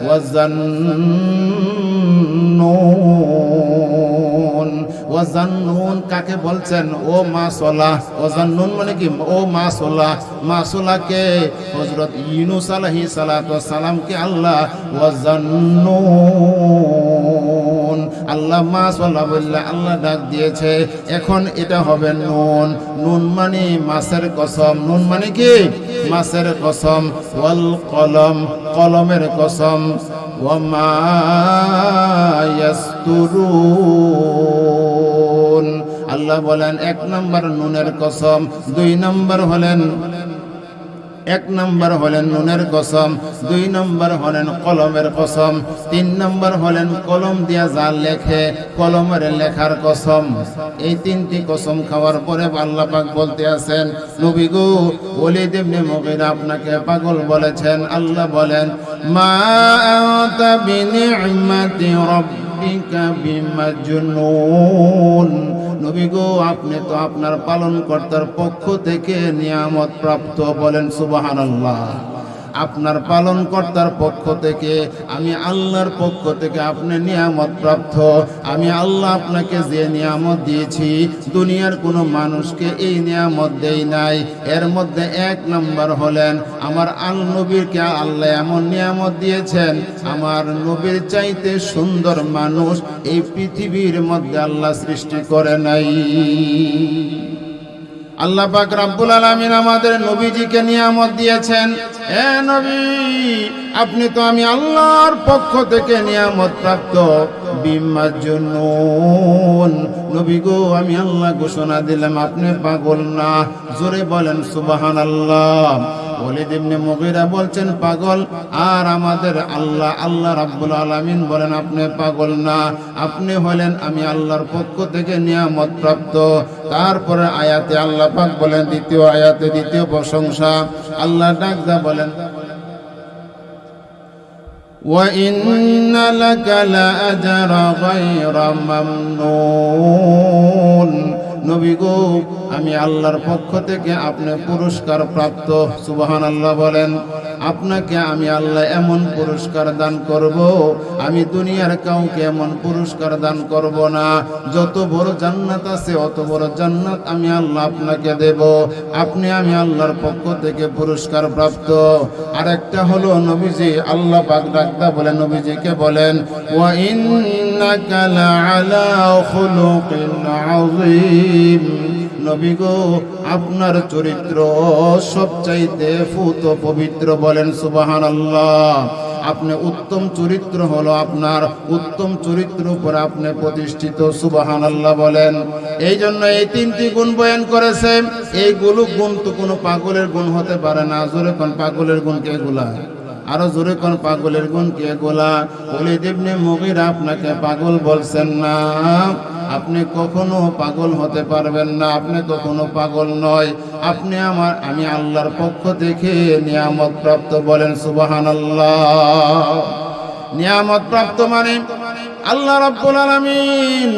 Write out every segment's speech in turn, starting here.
ওয়াজান্নুন। ওয়াজান্নুন কাকে বলছেন? ও মাসলা। ওয়াজান্নুন মানে কি? ও মাসলা। মাসলাকে হযরত ইউনূস আলাইহিস সালাতু ওয়াস সালামকে আল্লাহ ওয়াজান্নুন, আল্লাহ মাসলা বললে আল্লাহ ডাক দিয়েছে। এখন এটা হবে নুন। নুন মানে মাছের কসম। নুন মানে কি? মাছের কসম। ওয়াল কলম, কলমের কসম। ওয়ামা ইয়াসতুরুন, আল্লাহ বলেন 1 নম্বর নুনের কসম, 2 নম্বর হলেন 1 নম্বর হলেন নুনের কসম, 2 নম্বর হলেন কলমের কসম, 3 নম্বর হলেন কলম দিয়া যা লেখে কলমের লেখার কসম। এই 3টি কসম খাওয়ার পরে আল্লাহ পাক বলতে আছেন, নবী গো ওলীদ ইবনে মুগীরা আপনাকে পাগল বলেছেন। আল্লাহ বলেন, মা আনতা বিনি'মাতি রাব্বিকা বিমাজনুন। নবী গো আপনি তো আপনার পালনকর্তার পক্ষ থেকে নিয়ামত প্রাপ্ত। বলেন সুবহানাল্লাহ। আপনার পালনকর্তার পক্ষ থেকে, আমি আল্লাহর পক্ষ থেকে আপনি নিয়ামত প্রাপ্ত। আমি আল্লাহ আপনাকে যে নিয়ামত দিয়েছি দুনিয়ার কোনো মানুষকে এই নিয়ামত দেই নাই। এর মধ্যে 1 নম্বর হলেন আমার নবীকে আল্লাহ এমন নিয়ামত দিয়েছেন, আমার নবীর চাইতে সুন্দর মানুষ এই পৃথিবীর মধ্যে আল্লাহ সৃষ্টি করে নাই। আল্লাহ পাক রব্বুল আলামিন আমাদের নবীজিকে নিয়ামত দিয়েছেন। এ নবী আপনি তো আমি আল্লাহর পক্ষ থেকে নিয়ামত প্রাপ্ত। বিমাজনুন, নবী গো আমি আল্লাহ ঘোষণা দিলাম আপনি পাগল না। জোরে বলেন সুবহানাল্লাহ। ওলীদ ইবনে মুগীরা বলছেন পাগল, আর আমাদের আল্লাহ রাব্বুল আলামিন বলেন আপনি পাগল না, আপনি হলেন আমি আল্লাহর পক্ষ থেকে নিয়ামত প্রাপ্ত। তারপরে আয়াতে আল্লাহ পাক বলেন, দ্বিতীয় আয়াতে দ্বিতীয় প্রশংসা আল্লাহ ডাকদা বলেন, ওয়া ইন্না লাকা লাআজরা গায়রা মামনুন। নবী গো আমি আল্লাহর পক্ষ থেকে আপনি পুরস্কার প্রাপ্ত। সুবহানাল্লাহ বলেন। আপনাকে আমি আল্লাহ এমন পুরস্কার দান করব, আমি দুনিয়ার কাউকে এমন পুরস্কার দান করব না। যত বড় জান্নাত আছে অত বড় জান্নাত আমি আল্লাহ আপনাকে দেব। আপনি আমি আল্লাহর পক্ষ থেকে পুরস্কার প্রাপ্ত। আরেকটা হলো নবীজি আল্লাহ পাক ডাকদা বলেন, নবীজিকে বলেন, ওয়া ইন্নাকা লাআলা খুলুকিন আযীম। নবী গো আপনার চরিত্র সবচাইতে ফুত পবিত্র। বলেন সুবহানাল্লাহ। আপনি উত্তম চরিত্র হলো আপনার, উত্তম চরিত্র উপর আপনি প্রতিষ্ঠিত। সুবহানাল্লাহ বলেন। এই জন্য এই 3টি গুণ বয়ান করেছে। এইগুলো গুণ তো কোনো পাগলের গুণ হতে পারে না। জোরে কোন পাগলের গুণ কে এগুলা? আরো জোরে কোন পাগলের গুণ কে এগুলা? ওলীদ ইবনে মুগীরা আপনাকে পাগল বলছেন না। আপনি কখনো পাগল হতে পারবেন না। আপনি কখনো পাগল নয়। আপনি আমি আল্লাহর পক্ষ থেকে নিয়ামত প্রাপ্ত। বলেন সুবহানাল্লাহ। নিয়ামত প্রাপ্ত মানে আল্লাহ রাব্বুল আলামিন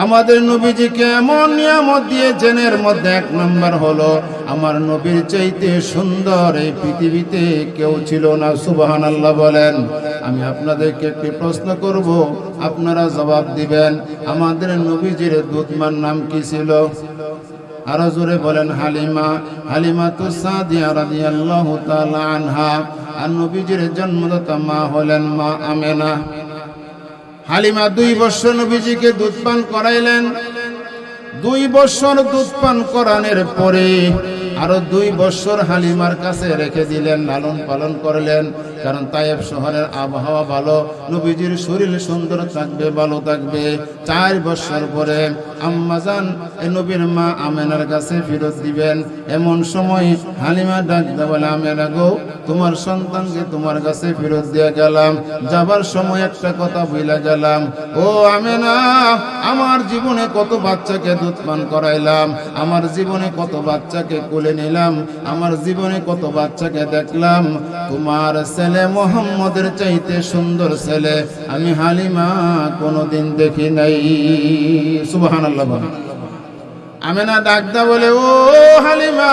আমাদের নবীজিকে এমন নিয়ামত দিয়েছেন। এর মধ্যে 1 নম্বর হলো আমার নবীর চাইতে সুন্দর এই পৃথিবীতে কেউ ছিল না। সুবহানাল্লাহ বলেন। আমি আপনাদেরকে একটি প্রশ্ন করব, আপনারা জবাব দিবেন। আমাদের নবীজির দুধমার নাম কি ছিল? আরো জোরে বলেন। হালিমাতুস সাদিয়া রাদিয়াল্লাহু তাআলা আনহা। আর নবীজির জন্মদাতা মা হলেন মা আমেনা। হালিমা 2 বছর নবীজিকে দুধ পান করাইলেন। 2 বছর দুধ পান করানোর পরে আরো 2 বছর হালিমার কাছে রেখে দিলেন, লালন পালন করলেন। কারণ তায়েফ শহরের আবহাওয়া ভালো, নবীজির শরীর সুন্দর থাকবে, ভালো থাকবে। 4 বছর পরে আম্মাজান নবীর মা আমেনার কাছে ফেরত দিবেন। এমন সময় হালিমা ডাক দিয়ে বলে, আমেনা গো তোমার সন্তানকে তোমার কাছে ফেরত দিয়ে গেলাম, যাবার সময় একটা কথা ভুলে গেলাম। ও আমেনা, আমার জীবনে কত বাচ্চাকে দুধ পান করাইলাম, আমার জীবনে কত বাচ্চাকে কোলে নিলাম, আমার জীবনে কত বাচ্চাকে দেখলাম, তোমার ছেলে মুহাম্মদের চাইতে সুন্দর ছেলে আমি হালিমা কোনোদিন দেখি নাই। সুবহানাল্লাহ। আমেনা ডাকদা বলে, ও হালিমা,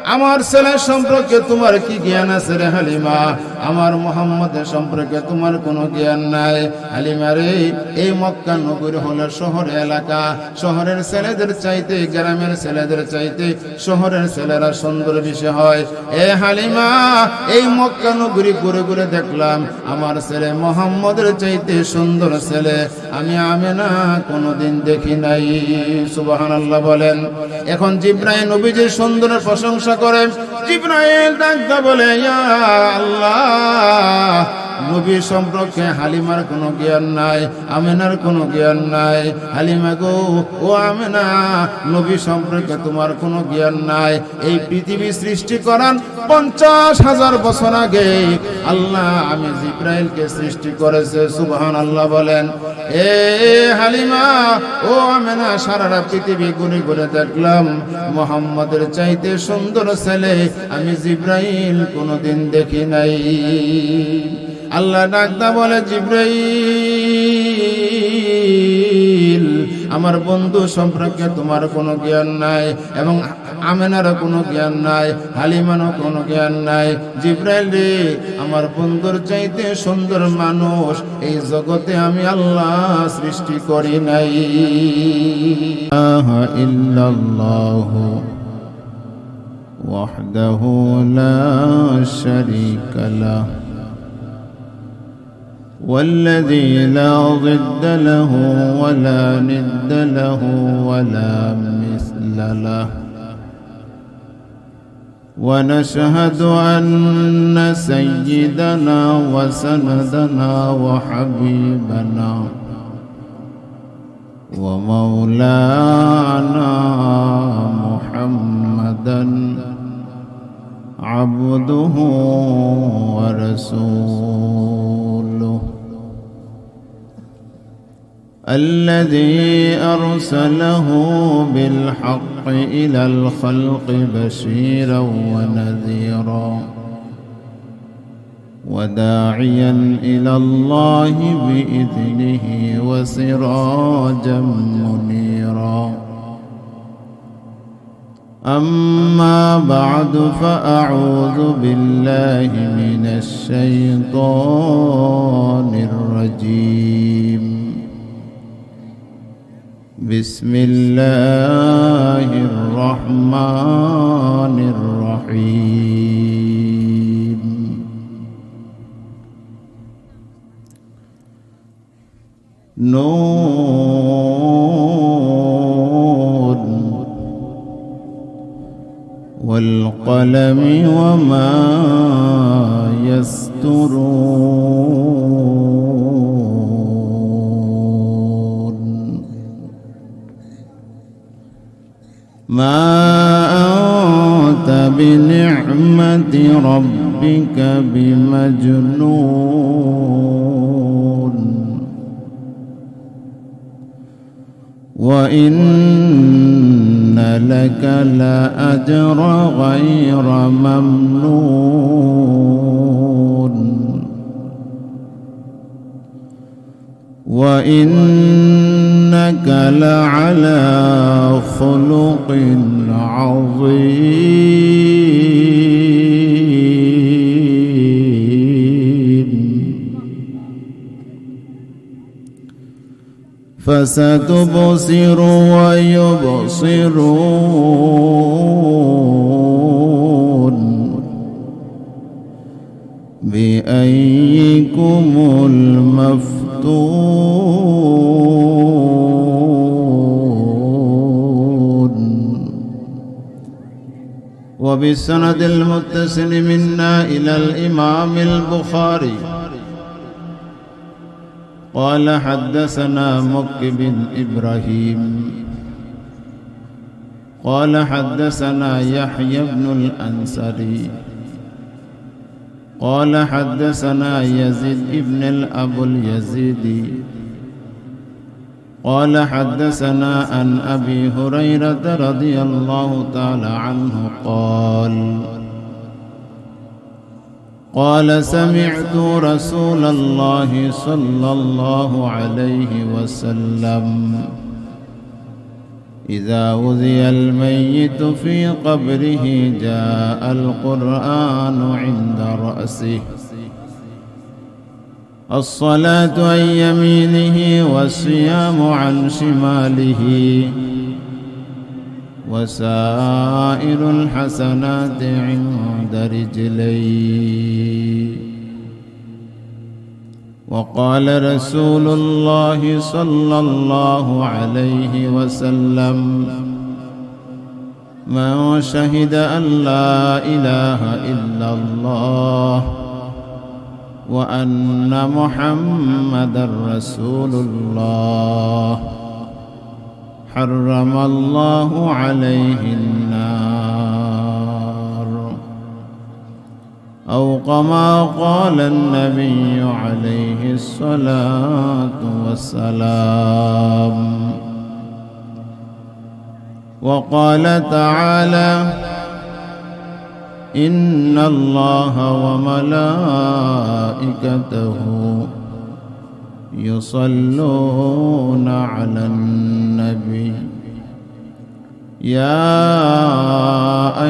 আমার ছেলে সম্পর্কে তোমার কি জ্ঞান আছে রে হালিমা? আমার মুহাম্মদের সম্পর্কে তোমার কোনো জ্ঞান নাই। হালিমা রে, এই মক্কা নগরী হলো শহর এলাকা। শহরের ছেলেদের চাইতে, গ্রামের ছেলেদের চাইতে শহরের ছেলেরা সুন্দর বেশি হয়। এ হালিমা, এই মক্কা নগরী ঘুরে ঘুরে দেখলাম আমার ছেলে মুহাম্মদের চাইতে সুন্দর ছেলে আমি আমেনা কোনোদিন দেখি নাই। সুবহানাল্লাহ বলেন। এখন জিবরাইল নবীজির সুন্দরের প্রশংসা করে। জিবরাইল ডাকতে বলে, ইয়া আল্লাহ, নবী সম্পর্কে হালিমার কোনো জ্ঞান নাই, আমেনার কোনো জ্ঞান নাই। হালিমা গো, ও আমেনা, নবী সম্পর্কে তোমার কোনো জ্ঞান নাই। এই পৃথিবী সৃষ্টি করার 50,000 বছর আগে আল্লাহ আমি জিবরাইলকে সৃষ্টি করেছে। সুবহানাল্লাহ বলেন। এ হালিমা, ও আমেনা, সারাটা পৃথিবী ঘুরে ঘুরে দেখলাম মুহাম্মদের চাইতে সুন্দর ছেলে আমি জিবরাইল কোনোদিন দেখি নাই। আল্লাহ ডাকদা বলে, জিবরাইল, আমার বন্ধু সম্পর্কে তোমার কোনো জ্ঞান নাই এবং আমেনারও কোনো জ্ঞান নাই, হালিমারও কোনো জ্ঞান নাই। জিবরাইল রে, আমার বন্ধুর চাইতে সুন্দর মানুষ এই জগতে আমি আল্লাহ সৃষ্টি করি নাই। ইল্লাল্লাহু ওয়াহদাহু লা শারীকা লাহু والذي لا ضد له ولا ند له ولا مثل له ونشهد أن سيدنا وسندنا وحبيبنا ومولانا محمدا عبده ورسوله الذي أرسله بالحق إلى الخلق بشيرا ونذيرا وداعيا إلى الله بإذنه وسراجا منيرا. أما بعد فأعوذ بالله من الشيطان الرجيم. بسم الله الرحمن الرحيم. نون والقلم وما يسطرون. ما أنت بنعمة ربك بمجنون وإن لك لأجر غير ممنون وإنك لعلى خلق عظيم. فستبصر ويبصرون بأيكم المفتون. وبالسند المتصل منا إلى الإمام البخاري قال حدثنا مكي بن إبراهيم قال حدثنا يحيى بن الأنصاري قال حدثنا يزيد بن الأبو اليزيدي قال حدثنا عن أبي هريرة رضي الله تعالى عنه قال سمعت رسول الله صلى الله عليه وسلم إذا وضع الميت في قبره جاء القرآن عند رأسه الصلاة عن يمينه والصيام عن شماله وسائر الحسنات عند رجليه. وقال رسول الله صلى الله عليه وسلم من شهد أن لا إله إلا الله وأن محمدا رسول الله حرم الله عليه النار، أو كما قال النبي عليه الصلاة والسلام. وقال تعالى إن الله وملائكته يصلون على النبي يا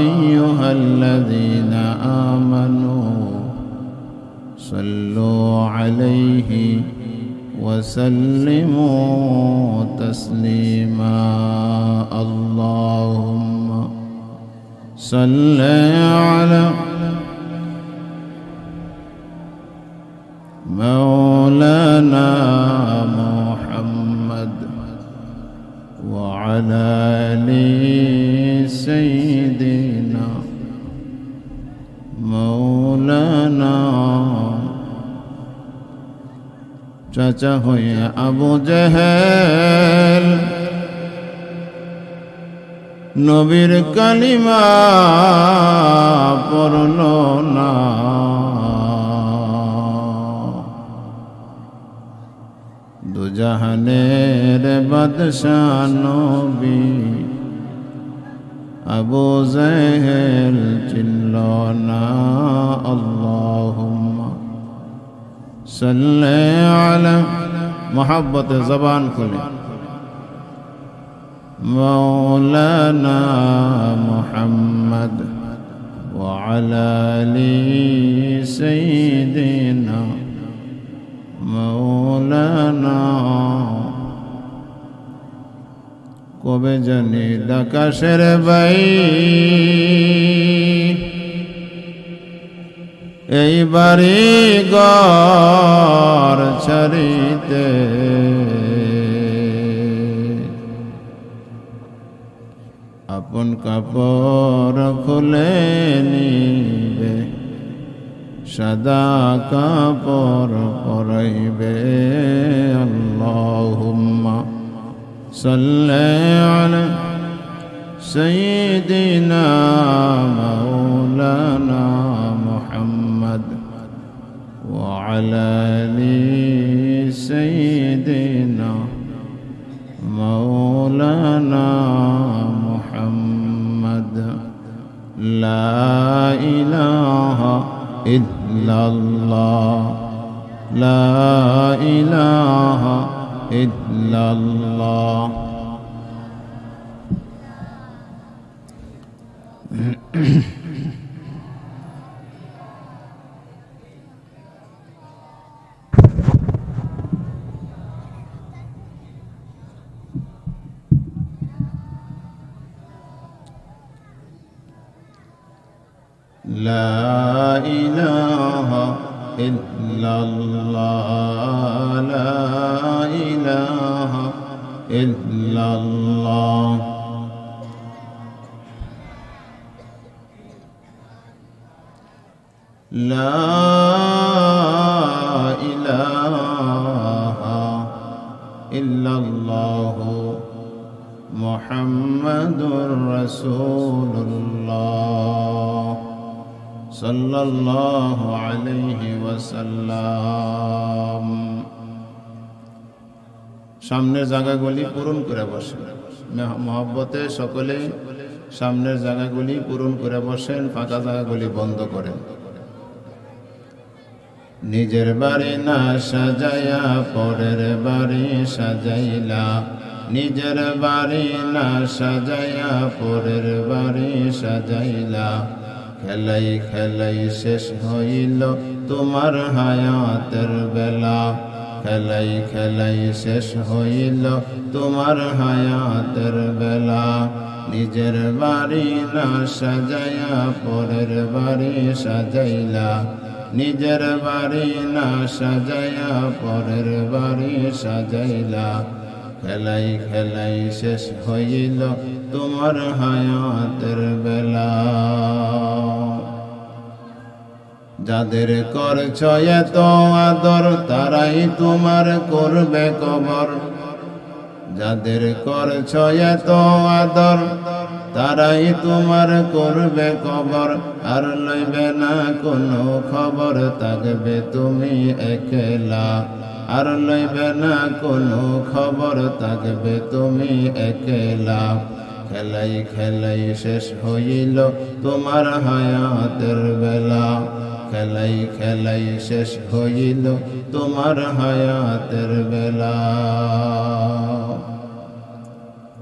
أيها الذين آمنوا صلوا عليه وسلموا تسليما. اللهم صل على مولانا محمد وعلى آل سيدنا مولانا চাচা হয়ে আবু জেহেল নবীর কালিমা পড়ল না, দুজাহানের বাদশাহ নবী আবু জেহেল চিনল না। আল্লাহুম্মা সাল্লি আলা মোহাব্বত জবান খুলে مولانا محمد وعلى آل سيدنا مولانا। কবে জানি আকাশের বাই এই বাড়ি ঘর ছাড়িতে আপন কাপড় খুলে নিবে, সাদা কাপড় পরাইবে। আল্লাহুম্মা সাল্লি আলা সাইয়্যিদিনা মাওলানা মুহাম্মদ ওয়া আলা আলি সাইয়্যিদিনা মাওলানা মুহাম্মদ। লা ইলাহা ইল্লাল্লাহ লা ইলাহা ইল্লাল্লাহ। لا إله إلا الله لا إله إلا الله لا إله إلا الله محمد رسول الله সাল্লাল্লাহু আলাইহি ওয়াসাল্লাম। সামনের জায়গাগুলি পূরণ করে বসেন, মহব্বতে সকলে সামনের জায়গাগুলি পূরণ করে বসেন, ফাঁকা জায়গাগুলি বন্ধ করেন। নিজের বাড়ি না সাজাইয়া পরের বাড়ি সাজাইলা, নিজের বাড়ি না সাজাইয়া পরের বাড়ি সাজাইলা খেলাই খেলাই শেষ হইল তোমার হায়াতের বেলা খেলাই খেলাই শেষ হইল তোমার হায়াতের বেলা নিজের বাড়ি না সাজাইয়া পরের বাড়ি সাজাইলা নিজের বাড়ি না সাজাইয়া পরের বাড়ি সাজাইলা খেলাই খেলাই শেষ হইল তোমার হায়াতের বেলা যাদের করছ এত আদর তারাই তোমার করবে কবর যাদের করছ এত আদর তারাই তোমার করবে কবর আর লইবে না কোনো খবর থাকবে তুমি একলা আর লইবে না কোনো খবর থাকবে তুমি একলা খেলাই খেলাই শেষ হইল তোমার হায়াতের বেলা খেলাই খেলাই শেষ হইল তোমার হায়াতের বেলা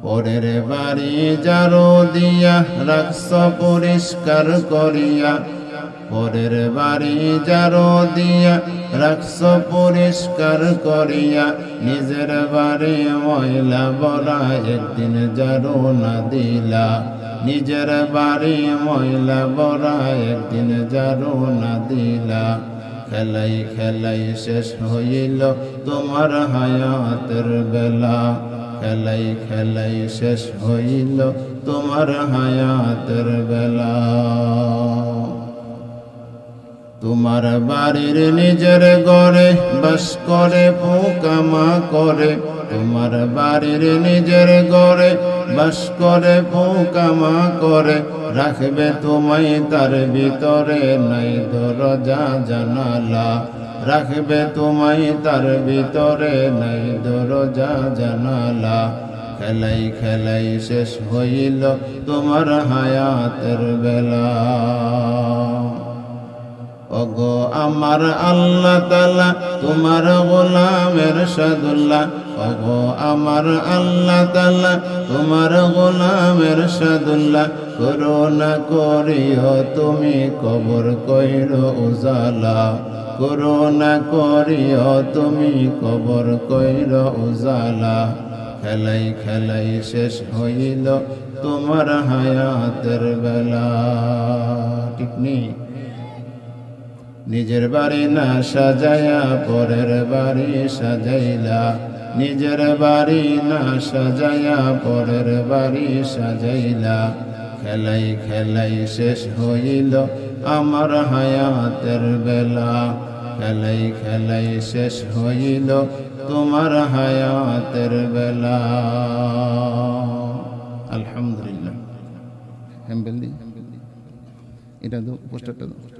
পরের বাড়ি জারো দিয়া রাখছ পরিষ্কার করিয়া পরের বাড়ি জারো দিয়া রাখছ পরিষ্কার করিয়া নিজের বাড়ি ময়লা বলা একদিন জারো না দিলা নিজের বাড়ি ময়লা বলা একদিন জারো না দিলা খেলাই খেলাই শেষ হইল তোমার হায়াতের বেলা খেলাই খেলাই শেষ হইল তোমার হায়াতের বেলা তোমার বাড়ির নিজের ঘরে বাস করে পোকামা করে তোমার বাড়ির নিজের ঘরে বাস করে পোকামা করে রাখবে তোমায় তার ভিতরে নাই দরজা জানালা রাখবে তোমায় তার ভিতরে নাই দরজা জানালা খেলাই খেলাই শেষ হইল তোমার হায়াতের বেলা ওগো আমার আল্লাহ তাআলা তোমার গোলামের সাদুল্লাহ ওগো আমার আল্লাহ তাআলা তোমার গোলামের সাদুল্লাহ করুণা করিও তুমি কবর কইরো উজালা করুণা করিও তুমি কবর কইরো উজালা খেলাই খেলাই শেষ হইল তোমার হায়াতের বেলা ঠিক নেই নিজের বাড়ি না সাজাইয়া পরের বাড়ি সাজাইলা নিজের বাড়ি না সাজাইয়া পরের বাড়ি সাজাইলা খেলাই খেলাই শেষ হইল আমার হায়াতের বেলা খেলাই খেলাই শেষ হইল তোমার হায়াতের বেলা আলহামদুলিল্লাহ হেমবেলদি এটা তো পোস্টারটা দাও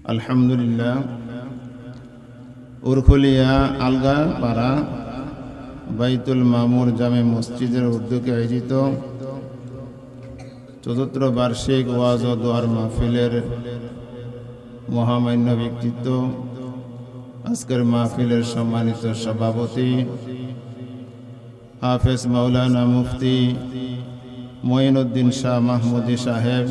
আলহামদুলিল্লাহ উরখুলিয়া আলগা পাড়া বাইতুল মামুর জামে মসজিদের উদ্যোগে আয়োজিত ৪র্থ বার্ষিক ওয়াজ ও দোয়ার মাহফিলের মহামান্য ব্যক্তিত্ব আজকের মাহফিলের সম্মানিত সভাপতি হাফেজ মাওলানা মুফতি মঈনুদ্দিন শাহ মাহমুদী সাহেব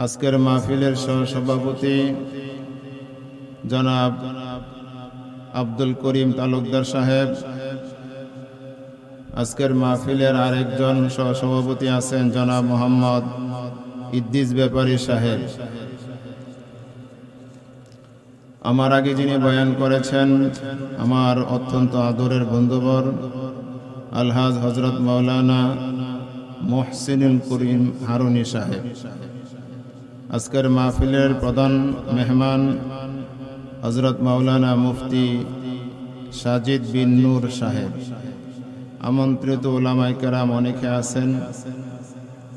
আজকের মাহফিলের সহসভাপতি জনাব আব্দুল করিম তালুকদার সাহেব আজকের মাহফিলের আরেকজন সহসভাপতি আছেন জনাব মোহাম্মদ ইদ্দিস ব্যাপারী সাহেব আমার আগে যিনি বয়ান করেছেন আমার অত্যন্ত আদরের বন্ধুবর আলহাজ হযরত মাওলানা মুহসিনুল করিম হারুনি সাহেব আজকের মাহফিলের প্রধান মেহমান হযরত মাওলানা মুফতি সাজিদ বিন নূর সাহেব আমন্ত্রিত উলামায়ে কেরাম অনেকে আছেন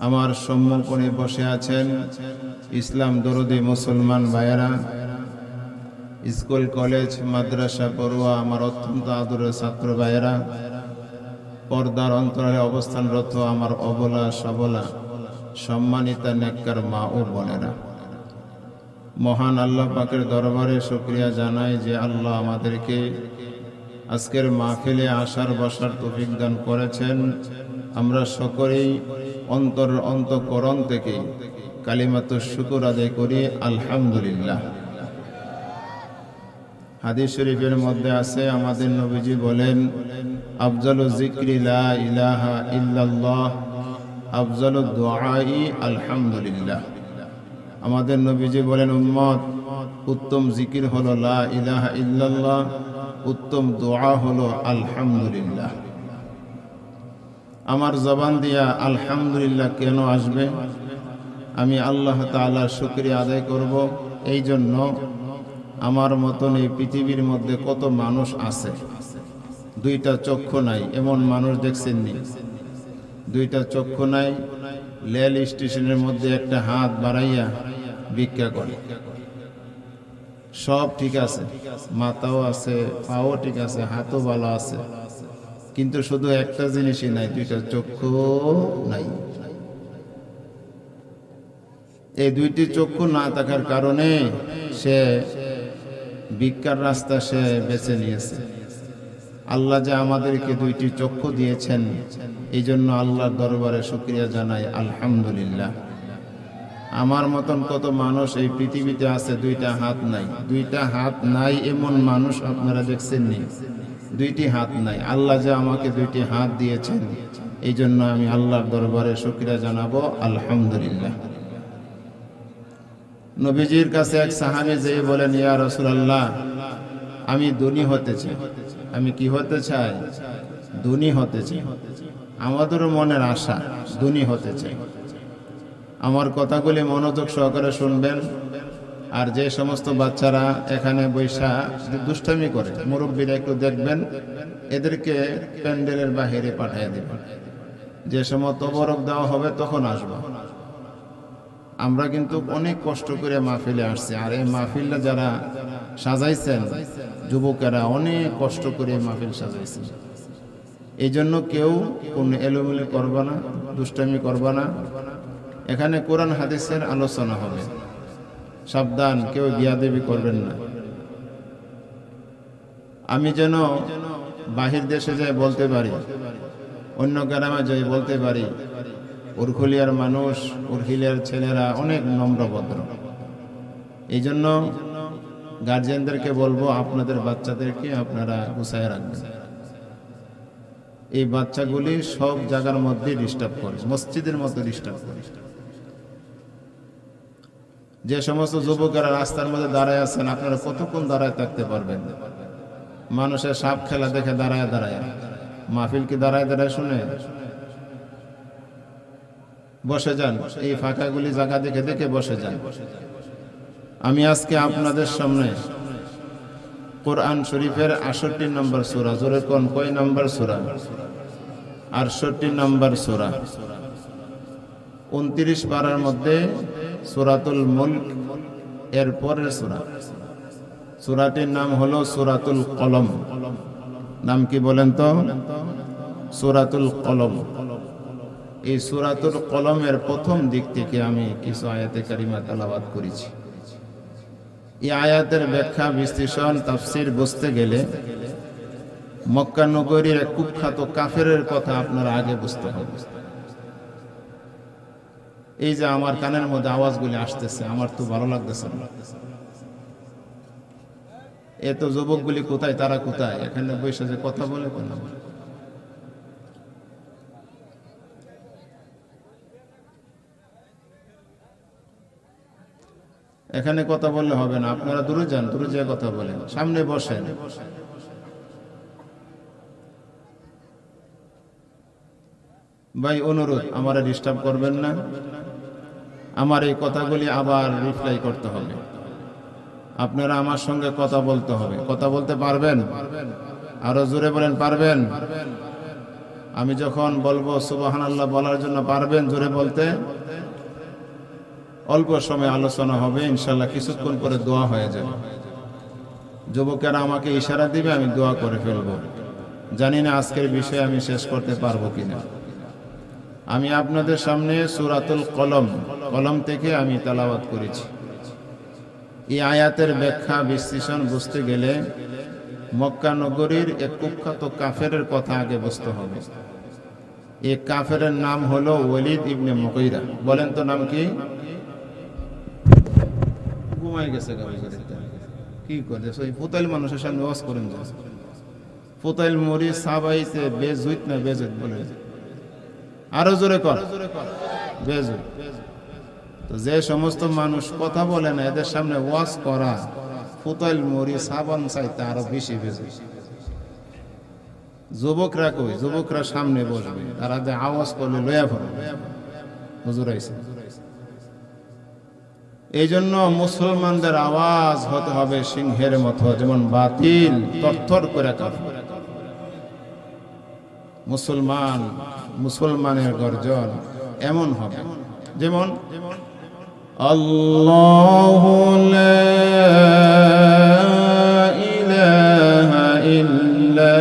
আমার সম্মুখে বসে আছেন ইসলাম দরদি মুসলমান ভাইয়েরা স্কুল কলেজ মাদ্রাসা পড়ুয়া আমার অত্যন্ত আদরের ছাত্র ভাইয়েরা পর্দার অন্তরালে অবস্থানরত আমার অবলা সবলা সম্মানিতা নেককার মা ও বোনেরা মহান আল্লাহ পাকের দরবারে শুকরিয়া জানাই যে আল্লাহ আমাদেরকে আজকের মাহফিলে আসার বসার তৌফিক দান করেছেন। আমরা সকলেই অন্তঃকরণ থেকে কালিমাতুশ শুকর আদায় করি আলহামদুলিল্লাহ। হাদিস শরীফের মধ্যে আছে, আমাদের নবীজি বলেন, আফজালু যিকরি লা ইলাহা ইল্লাল্লাহ, আফজালু দুআই আলহামদুলিল্লাহ। আমাদের নবীজি বলেন, উম্মত, উত্তম জিকির হলো লা ইলাহা ইল্লাল্লাহ, উত্তম দোয়া হলো আলহামদুলিল্লাহ। আমার জবান দিয়া আলহামদুলিল্লাহ কেন আসবে? আমি আল্লাহ তাআলার শুকরিয়া আদায় করব। এই জন্য আমার মতন এই পৃথিবীর মধ্যে কত মানুষ আছে, দুইটা চক্ষু নাই এমন মানুষ দেখছেননি? দুইটা চক্ষু নাই, রেল স্টেশনের মধ্যে একটা হাত বাড়াইয়া ভিক্ষা করে। সব ঠিক আছে, মাথাও আছে, পাও ঠিক আছে, হাতও ভালো আছে, কিন্তু শুধু একটা জিনিসই নাই, দুইটা চক্ষু নাই। এই দুইটি চক্ষু না থাকার কারণে সে ভিক্ষার রাস্তা সে বেছে নিয়েছে। আল্লাহ যে আমাদেরকে দুইটি চক্ষু দিয়েছেন, এই জন্য আল্লাহর দরবারে শুকরিয়া জানাই আলহামদুলিল্লাহ। আমার মতন কত মানুষ এই পৃথিবীতে আছে দুইটা হাত নাই। দুইটা হাত নাই এমন মানুষ আপনারা দেখছেননি? দুইটি হাত নাই। আল্লাহ যে আমাকে দুইটি হাত দিয়েছেন, এই জন্য আমি আল্লাহর দরবারে শুকরিয়া জানাবো আলহামদুলিল্লাহ। নবীজির কাছে এক সাহাবী যেয়ে বলেন, ইয়া রাসূলুল্লাহ, আমি ধনী হতে চাই। আমি কি হতে চাই? ধনী হতে চাই। আমাদেরও মনের আশা ধনী হতে চাই। আমার কথাগুলি মনোযোগ সহকারে শুনবেন। আর যে সমস্ত বাচ্চারা এখানে বৈশা দুষ্টামি করে, মুরব্বীরা একটু দেখবেন, এদেরকে প্যান্ডেলের বাহিরে পাঠিয়ে দেবেন। যে সময় তবরক দেওয়া হবে তখন আসবো। আমরা কিন্তু অনেক কষ্ট করে মাহফিলে আসছি, আর এই মাহফিলটা যারা সাজাইছেন যুবকেরা অনেক কষ্ট করে মাহফিল সাজাইছেন। এই জন্য কেউ কোনো এলোমেলো করবা না, দুষ্টামি করবা না। এখানে কোরআন হাদিসের আলোচনা হবে, সাবধান, কেউ বিয়াদবি করবেন না। আমি যেন বাহির দেশে যাই বলতে পারি, অন্য গ্রামে যাই বলতে পারি, উরখুলিয়ার মানুষ, উরখিলিয়ার ছেলেরা অনেক নম্রভদ্র। এই জন্য গার্জিয়ানদেরকে বলবো, আপনাদের বাচ্চাদেরকে আপনারা গুছায় রাখবেন। এই বাচ্চাগুলি সব জায়গার মধ্যে ডিস্টার্ব করে, মসজিদের মধ্যে ডিস্টার্ব করে। যে সমস্ত যুবকেরা রাস্তার মধ্যে দাঁড়ায় আছেন, আপনারা কতক্ষণ দাঁড়ায় থাকতে পারবেন? মানুষের সাপ খেলা দেখে দাঁড়ায় দাঁড়ায়, মাহফিল কি দাঁড়ায় দাঁড়ায় শুনে? বসে যান, এই ফাঁকাগুলি জায়গা দেখে দেখে বসে যান। আমি আজকে আপনাদের সামনে কোরআন শরীফের 68 নম্বর সূরা, জোরে কোন কয় নম্বর সূরা? 68 নম্বর সূরা, 29 পারার মধ্যে সূরাতুল মুলক এর পরের সূরা। সূরাটির নাম হলো সূরাতুল কলম। নাম কি বলেন তো? সূরাতুল কলম। এই সূরাতুল কলমের প্রথম দিক থেকে আমি কিছু আয়াতে কারিমা তেলাওয়াত করেছি। এই আয়াতের ব্যাখ্যা, বিশ্লেষণ, তাফসীর বুঝতে গেলে মক্কা নগরীর এক কুখ্যাত কাফেরের কথা আপনারা আগে বুঝতে হবে। এই যে আমার কানের মধ্যে আওয়াজগুলি আসতেছে, আমার তো ভালো লাগতেছে না। এত যুবকগুলি কোথায়? তারা কোথায়? এখানে বসে যে কথা বলে কেন? এখানে কথা বললে হবে না, আপনারা দূরে যান, দূরে যেয়ে কথা বলেন, সামনে বসেন। ভাই অনুরোধ, আমারে ডিস্টার্ব করবেন না। আমার এই কথাগুলি আবার রিপ্লাই করতে হবে। আপনারা আমার সঙ্গে কথা বলতে হবে। কথা বলতে পারবেন? আরো জোরে বলেন, পারবেন? আমি যখন বলবো সুবহানাল্লাহ বলার জন্য পারবেন জোরে বলতে? অল্প সময় আলোচনা হবে ইনশাআল্লাহ, কিছুক্ষণ পরে দোয়া হয়ে যাবে। যুবকেরা আমাকে ইশারা দিবে, আমি দোয়া করে ফেলবো। জানি না আজকের বিষয়ে আমি শেষ করতে পারবো কিনা। আমি আপনাদের সামনে সূরাতুল কলম থেকে আমি তেলাওয়াত করেছি। এই আয়াতের ব্যাখ্যা বিশ্লেষণ বুঝতে গেলে মক্কা নগরীর এক কুখ্যাত কাফেরের কথা আগে বুঝতে হবে। এই কাফেরের নাম হলো ওয়ালিদ ইবনে মুগীরা। বলেন তো নাম কি? ঘুমাই গেছে কি করে ফুতাইল মানুষের সামনে ওয়াজ করেন যায়। ফুতাইল মরি সাবাইতে বেজুইত না বেজুইত বলে, আরো জোরে কর বেজুইত। তো যে সমস্ত মানুষ কথা বলে না এদের সামনে ওয়াজ করা ফুতাইল মরি সাবান চাইতে আরো বেশি বেজুইত। যুবকরা কই? যুবকরা সামনে বসবে, তারা যে আওয়াজ করলে লয়া পড়বে হুজুর আইছে। এই জন্য মুসলমানদের আওয়াজ হতে হবে সিংহের মতো, যেমন বাতিল তরতর করে কাঁপে। মুসলমানের গর্জন এমন হবে যেমন আল্লাহু লা ইলাহা ইল্লা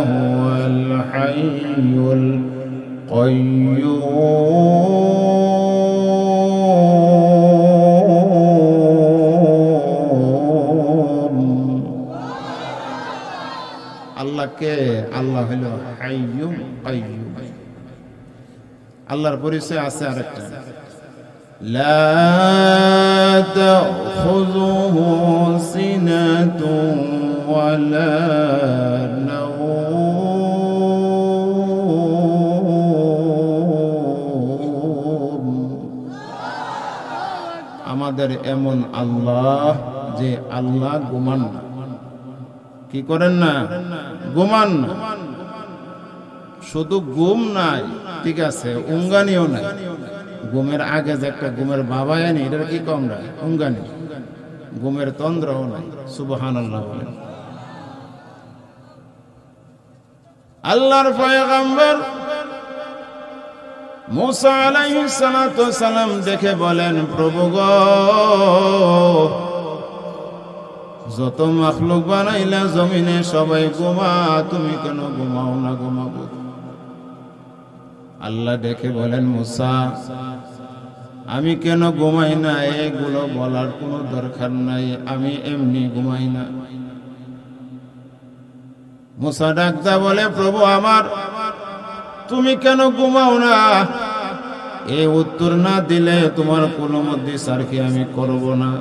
হুয়াল হাইয়ুল কাইয়্যুম। আল্লাহকে আল্লাহ হলো হাইয়ুম কাইয়্যুম। আল্লাহর পরিচয় আছে আরেকটা, লা তাখুযুহু সিনাতুন ওয়ালা নাওম। আমাদের এমন আল্লাহ যে আল্লাহ ঘুমান না। কি করেন না? ঘুমান না। শুধু ঘুম নাই, ঠিক আছে, উঙ্গানিও নাই। ঘুমের আগে যে একটা ঘুমের বাবা আনি, এটার কি কম না? উঙ্গানি। ঘুমের তন্দ্রও নাই। সুবহানাল্লাহ বলেন। আল্লাহর পয়গম্বর মুসা আলাইহিস সালাতু ওয়াস সালাম দেখে বলেন, প্রভু গো, যত মাখলুক বানাইলা জমিনে সবাই ঘুমা, তুমি কেন ঘুমাও না? ঘুমাবো। আল্লাহ দেখে বলেন, মুসা, আমি কেন ঘুমাই না এগুলো বলার কোনো দরকার নাই, আমি এমনি ঘুমাই না। মুসা ডাকতা বলে, প্রভু আমার, তুমি কেন ঘুমাও না? এই উত্তর না দিলে তোমার কোনো মধ্যে সারকে আমি করব না।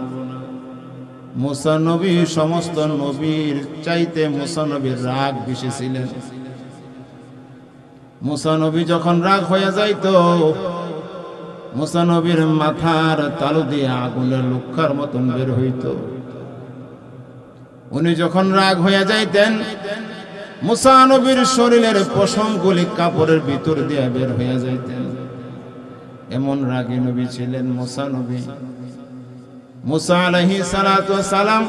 মুসা নবী সমস্ত নবীর চাইতে মুসা নবীর রাগ বেশি ছিলেন। মুসা নবী যখন রাগ হয়ে যাইতো, মুসা নবীর মাথার তালু দিয়ে আগুনের লুক্ষার মতন বের হইত। উনি যখন রাগ হয়ে যাইতেন, মুসা নবীর শরীরের পশমগুলি কাপড়ের ভিতর দিয়ে বের হয়ে যাইতেন। এমন রাগী নবী ছিলেন মুসা নবী। মুসা আলাইহিস সালাতু ওয়াস সালাম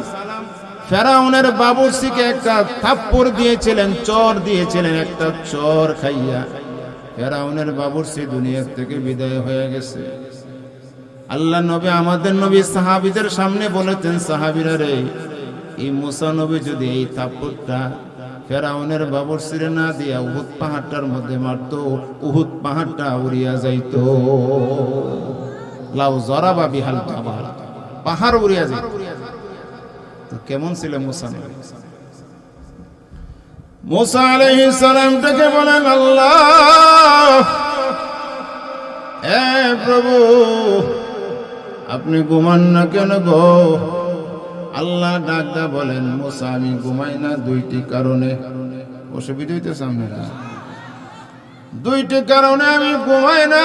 ফেরাউনের বাবুর্চিকে একটা থাপ্পড় দিয়েছিলেন, চর দিয়েছিলেন। একটা চর খাইয়া ফেরাউনের বাবুর্চি দুনিয়া থেকে বিদায় হয়ে গেছে। আল্লাহ নবী, আমাদের নবী সাহাবীদের সামনে বলেছেন, সাহাবীরা রে, এই মুসা নবী যদি এই থাপ্পড়টা ফেরাউনের বাবুর্চিরে না দিয়া উহুদ পাহাড়টার মধ্যে মারত, উহুদ পাহাড়টা উড়িয়া যাইত। লাউ জরাবা বিহাল জাবাল, পাহাড় উড়িয়া যাইত। তো কেমন ছিল মুসা নবী? মুসা আলাইহিস সালাম থেকে বলেন, আল্লাহ, হে প্রভু, আপনি ঘুমান না কেন গো? আল্লাহ ডাকদা বলেন, মুসা, আমি ঘুমাই না দুইটি কারণে। অসুবিধা হইতেছে আপনারা? দুইটি কারণে আমি ঘুমাই না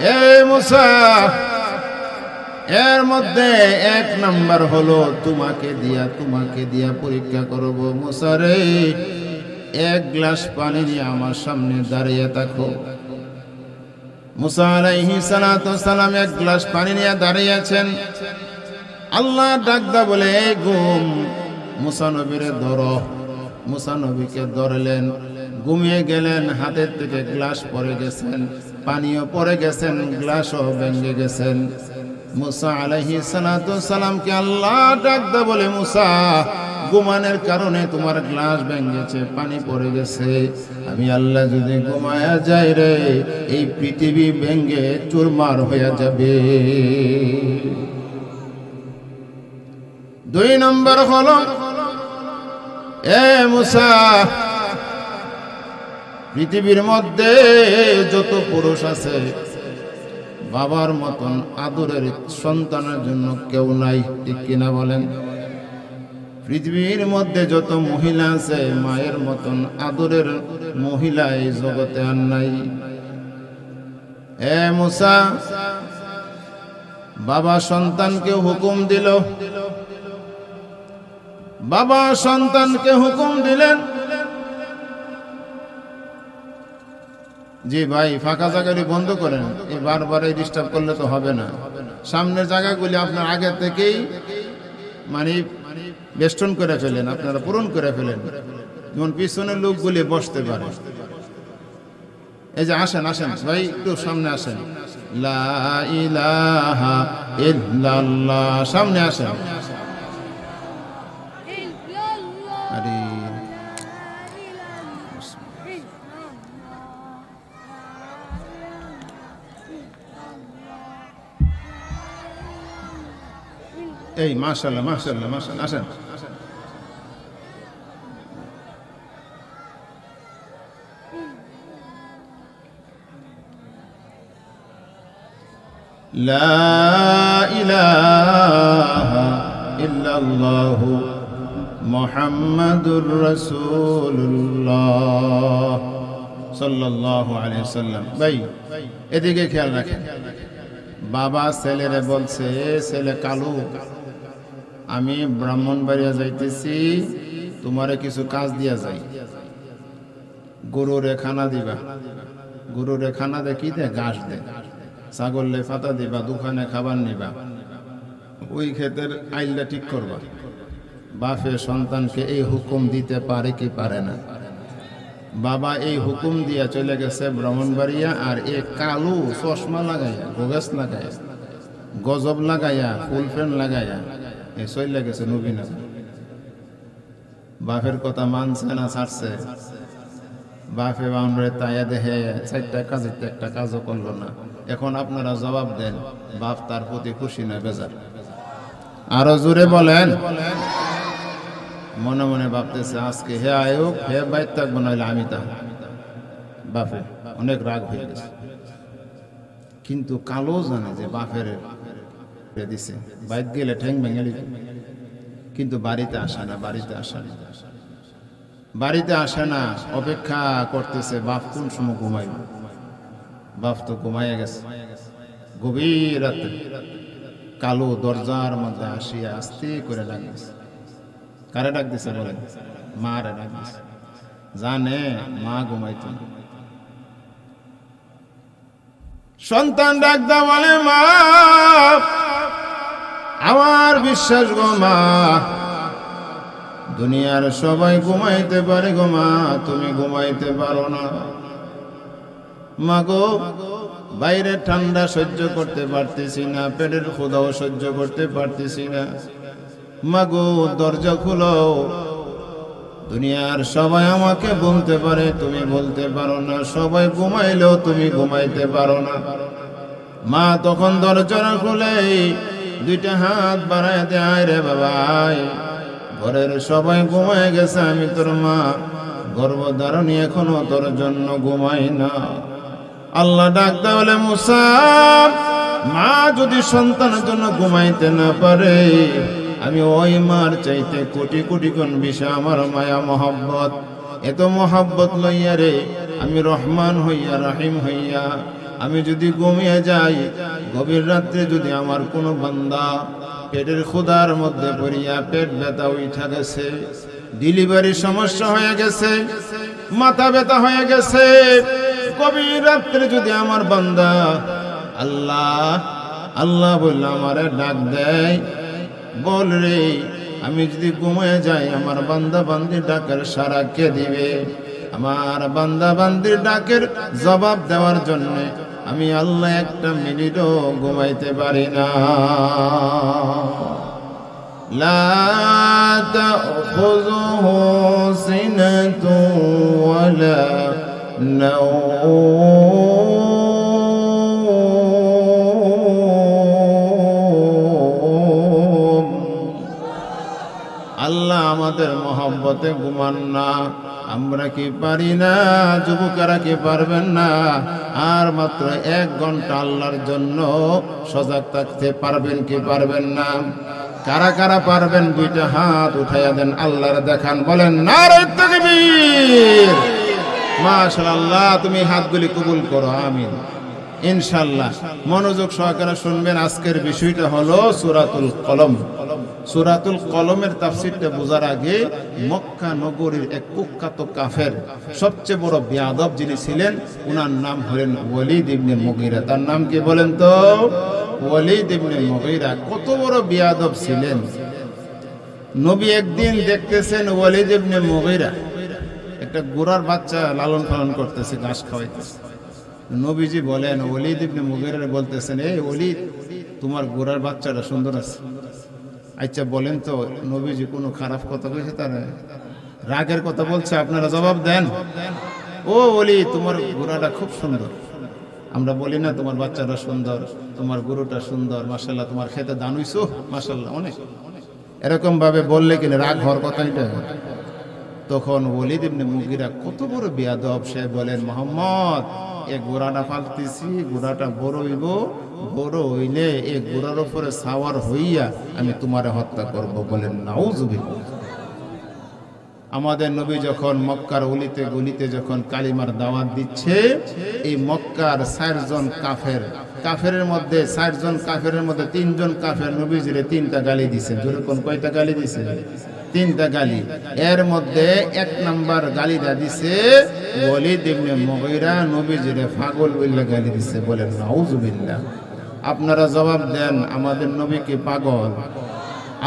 হে মুসা। এর মধ্যে এক নাম্বার হলো তোমাকে দিয়া পরীক্ষা করব। মুসা রে, এক গ্লাস পানি নিয়ে আমার সামনে দাঁড়িয়ে থাকো। মুসা আলাইহিস সালাতু ওয়াস সালাম এক গ্লাস পানি নিয়ে দাঁড়িয়েছেন। আল্লাহ ডাকদা বলে, ঘুম, মুসা নবীরে ধরো। মুসা নবীকে ধরলেন, ঘুমিয়ে গেলেন। হাতের থেকে গ্লাস পড়ে গেছেন, পানিও পড়ে গেছেন, গ্লাসও ভেঙে গেছেন। মুসা আলাইহিস সালাতু ওয়াস সালামকে আল্লাহ ডাকদা বলে, মুসা, ঘুমানোর কারণে তোমার গ্লাস ভেঙেছে, পানি পড়ে গেছে। আমি আল্লাহ যদি ঘুমায়া যাই রে, এই পৃথিবী ভেঙে চুরমার হয়ে যাবে। দুই নম্বর হলো, এ মুসা, পৃথিবীর মধ্যে যত পুরুষ আছে বাবার মতন আদরের সন্তানের জন্য কেউ নাই, ঠিক কিনা বলেন? পৃথিবীর মধ্যে যত মহিলা আছে মায়ের মতন আদরের মহিলা এই জগতে আর নাই। এ মুসা, বাবা সন্তানকে হুকুম দিল, বাবা সন্তানকে হুকুম দিলেন, জি ভাই ফাঁকা জায়গাটি বন্ধ করেন, এই বারবার ডিস্টার্ব করলে তো হবে না। সামনের জায়গাগুলি আপনার আগে থেকেই মানে বেষ্টন করে ফেলেন, আপনারা পূরণ করে ফেলেন, যেমন পিছনের লোকগুলি বসতে পারে। এই যে আসেন আসেন ভাই, একটু সামনে আসেন। লা ইলাহা ইল্লাল্লাহ, সামনে আসেন। আরে এই মাশাআল্লাহ মাশাআল্লাহ মাশাআল্লাহ, আসেন। লা ইলাহা ইল্লাল্লাহু মুহাম্মাদুর রাসূলুল্লাহ সাল্লাল্লাহু আলাইহি ওয়াসাল্লাম। ভাই এদিকে খেয়াল রাখেন। বাবা ছেলেরে বলছে, ছেলে কালু, আমি ব্রাহ্মণবাড়িয়া যাইতেছি, তোমারে কিছু কাজ দিয়া যাই। গরুরে খানা দিবা, গরুরে খানা দে কি দে? ঘাস দে। ছাগললে ফাতা দিবা, দোকানে খাবার নিবা, ওই ক্ষেতের আইলটা ঠিক করবা। বাপে সন্তানকে এই হুকুম দিতে পারে কি পারে না? বাবা এই হুকুম দিয়া চলে গেছে ব্রাহ্মণবাড়িয়া, আর এ কালু চশমা লাগাইয়া, গোগেস লাগাইয়া, গজব লাগাইয়া, ফুল ফ্যান লাগাইয়া এ চলে গেছে নবীনগর। বাপের কথা মানছে না ছাড়ছে? বাপে বামরে তাইয়া দেখে চারটা কাজের একটা কাজও করলো না। এখন আপনারা জবাব দেন, বাপ তার প্রতি খুশি না বেজার? আরো জোরে বলেন। মনে মনে ভাবতেছে আজকে হে আয়ুক, হে বাইর থাকবো, নইলে আমি তা। বাপে অনেক রাগ হয়ে গেছে, কিন্তু কালো জানে যে বাপের দিছে, বাইর গেলে ঠ্যাং ভেঙে দিবে, কিন্তু বাড়িতে আসে না, বাড়িতে আসে না, বাড়িতে আসে না। অপেক্ষা করতেছে বাপ কোন সময় ঘুমাইব। বাপ তো ঘুমাইয়া গেছে। গভীর রাতে কালো দরজার মধ্যে আসিয়া আস্তে করে ডাক দিছে। কারে ডাক দিছে বলেন? মা রে ডাক দিছে। জানে মা ঘুমাইত না। সন্তান ডাক দা বলে, মা আমার বিশ্বাস গো মা, দুনিয়ার সবাই ঘুমাইতে পারে গো মা, তুমি ঘুমাইতে পারো না। মা গো, বাইরে ঠান্ডা সহ্য করতে পারতেছি না, পেটের ক্ষুধাও সহ্য করতে পারতেছি না। মা গো, দরজা খুলো। দুনিয়ার সবাই আমাকে বলতে পারে, তুমি বলতে পারো না। সবাই ঘুমাইলেও তুমি ঘুমাইতে পারো না। মা তখন দরজা খুলে দুইটা হাত বাড়ায় দেয়, রে বাবাই, ঘরের সবাই ঘুমায় গেছে, আমি তোর মা গর্ভধারণী এখনো তোর জন্য ঘুমাই না। আল্লাহ ডাক দেয় বলে, মুসা, মা যদি সন্তানের জন্য ঘুমাইতে না পারে, আমি ওই মার চাইতে কোটি কোটি গুণ বেশি আমার মায়া মহব্বত। এত মহব্বত লইয়া রে আমি রহমান হইয়া রাহিম হইয়া আমি যদি ঘুমিয়ে যাই, গভীর রাত্রে যদি আমার কোনো বান্দা পেটের ক্ষুধার মধ্যে পড়িয়া পেট ব্যথা উঠা গেছে, ডেলিভারির সমস্যা হয়ে গেছে, মাথা ব্যথা হয়ে গেছে, গভীর রাত্রে যদি আমার বান্দা আল্লাহ আল্লাহ বললে আমারে ডাক দেয়, বল রে, আমি যদি ঘুমিয়ে যাই আমার বান্দা বান্দির ডাকের সাড়া কে দিবে? আমার বান্দা বান্দির ডাকের জবাব দেওয়ার জন্য আমি আল্লাহ একটা মিনিটও ঘুমাইতে পারি না। লা তাখুযুহু সিনাতুন ওয়ালা নাওম। আমাদের মহব্বতে ঘুমান না। আমরা কি পারি না? যুবকেরা কি পারবেন না? আর মাত্র 1 ঘন্টা আল্লাহর জন্য সজাগ থাকতে পারবেন কি পারবেন না? কারা কারা পারবেন? 2টা হাত উঠাইয়া দেন, আল্লাহর দেখান, বলেন নারে তাকবীর। মাশাআল্লাহ, তুমি হাতগুলি কবুল করো, আমিন। ইনশাআল্লাহ মনোযোগ সহকারে শুনবেন। আজকের বিষয়টা হলো সূরাতুল কলম। সূরাতুল কলমের তাফসীরটা বোঝার আগে মক্কা নগরীর এক কুখ্যাত কাফের, সবচেয়ে বড় বেয়াদব যিনি ছিলেন, ওনার নাম হলেন ওয়ালিদ ইবনে মুগীরা। তার নাম কি বলেন তো? ওয়ালিদ ইবনে মুগীরা। কত বড় বেয়াদব ছিলেন! নবী একদিন দেখতেছেন ওয়ালিদ ইবনে মুগীরা একটা ঘোড়ার বাচ্চা লালন পালন করতেছে, ঘাস খাওয়াইতেছে। নবীজি বলেন, ওয়ালিদ ইবনে মুগীরা বলতেছেন, এই ওয়ালিদ, তোমার ঘোড়ার বাচ্চাটা সুন্দর আছে। আচ্ছা বলেন তো, নবীজি কোনো খারাপ কথা বলছে? তার রাগের কথা বলছে? আপনারা জবাব দেন। ও ওয়ালিদ, তোমার ঘোড়াটা খুব সুন্দর। আমরা বলি না তোমার বাচ্চাটা সুন্দর, তোমার গরুটা সুন্দর, মাশাআল্লাহ, তোমার খেতে দান হইছো, মাশাআল্লাহ, অনেক। এরকম ভাবে বললে কিনা রাগ হওয়ার কথা এটা? তখন ওয়ালিদ ইবনে মুগীরা কত বড় বেয়াদব, সে বলেন, মুহাম্মদ, এই ঘোড়াটা পালতেছি, ঘোড়াটা বড় হইব, বড় হইলে এই ঘোড়ার উপরে সাওয়ার হইয়া আমি তোমারে হত্যা করব। বলেন নাউযুবিল্লাহ। আমাদের নবী যখন মক্কার অলিতে গলিতে যখন কালিমার দাওয়াত দিচ্ছে, এই মক্কার 4 জন কাফেরের মধ্যে 4 জন কাফেরের মধ্যে 3 জন কাফের নবীজিরে 3টা গালি দিছে। যেরকম কয়টা গালি দিছে? 3টা গালি। এর মধ্যে 1 নাম্বার গালিটা দিছে ওয়ালিদ ইবনে মুগীরা, নবীজিরে পাগল বলে গালি দিছে। বলেন নাউযুবিল্লাহ। আপনারা জবাব দেন, আমাদের নবী কি পাগল?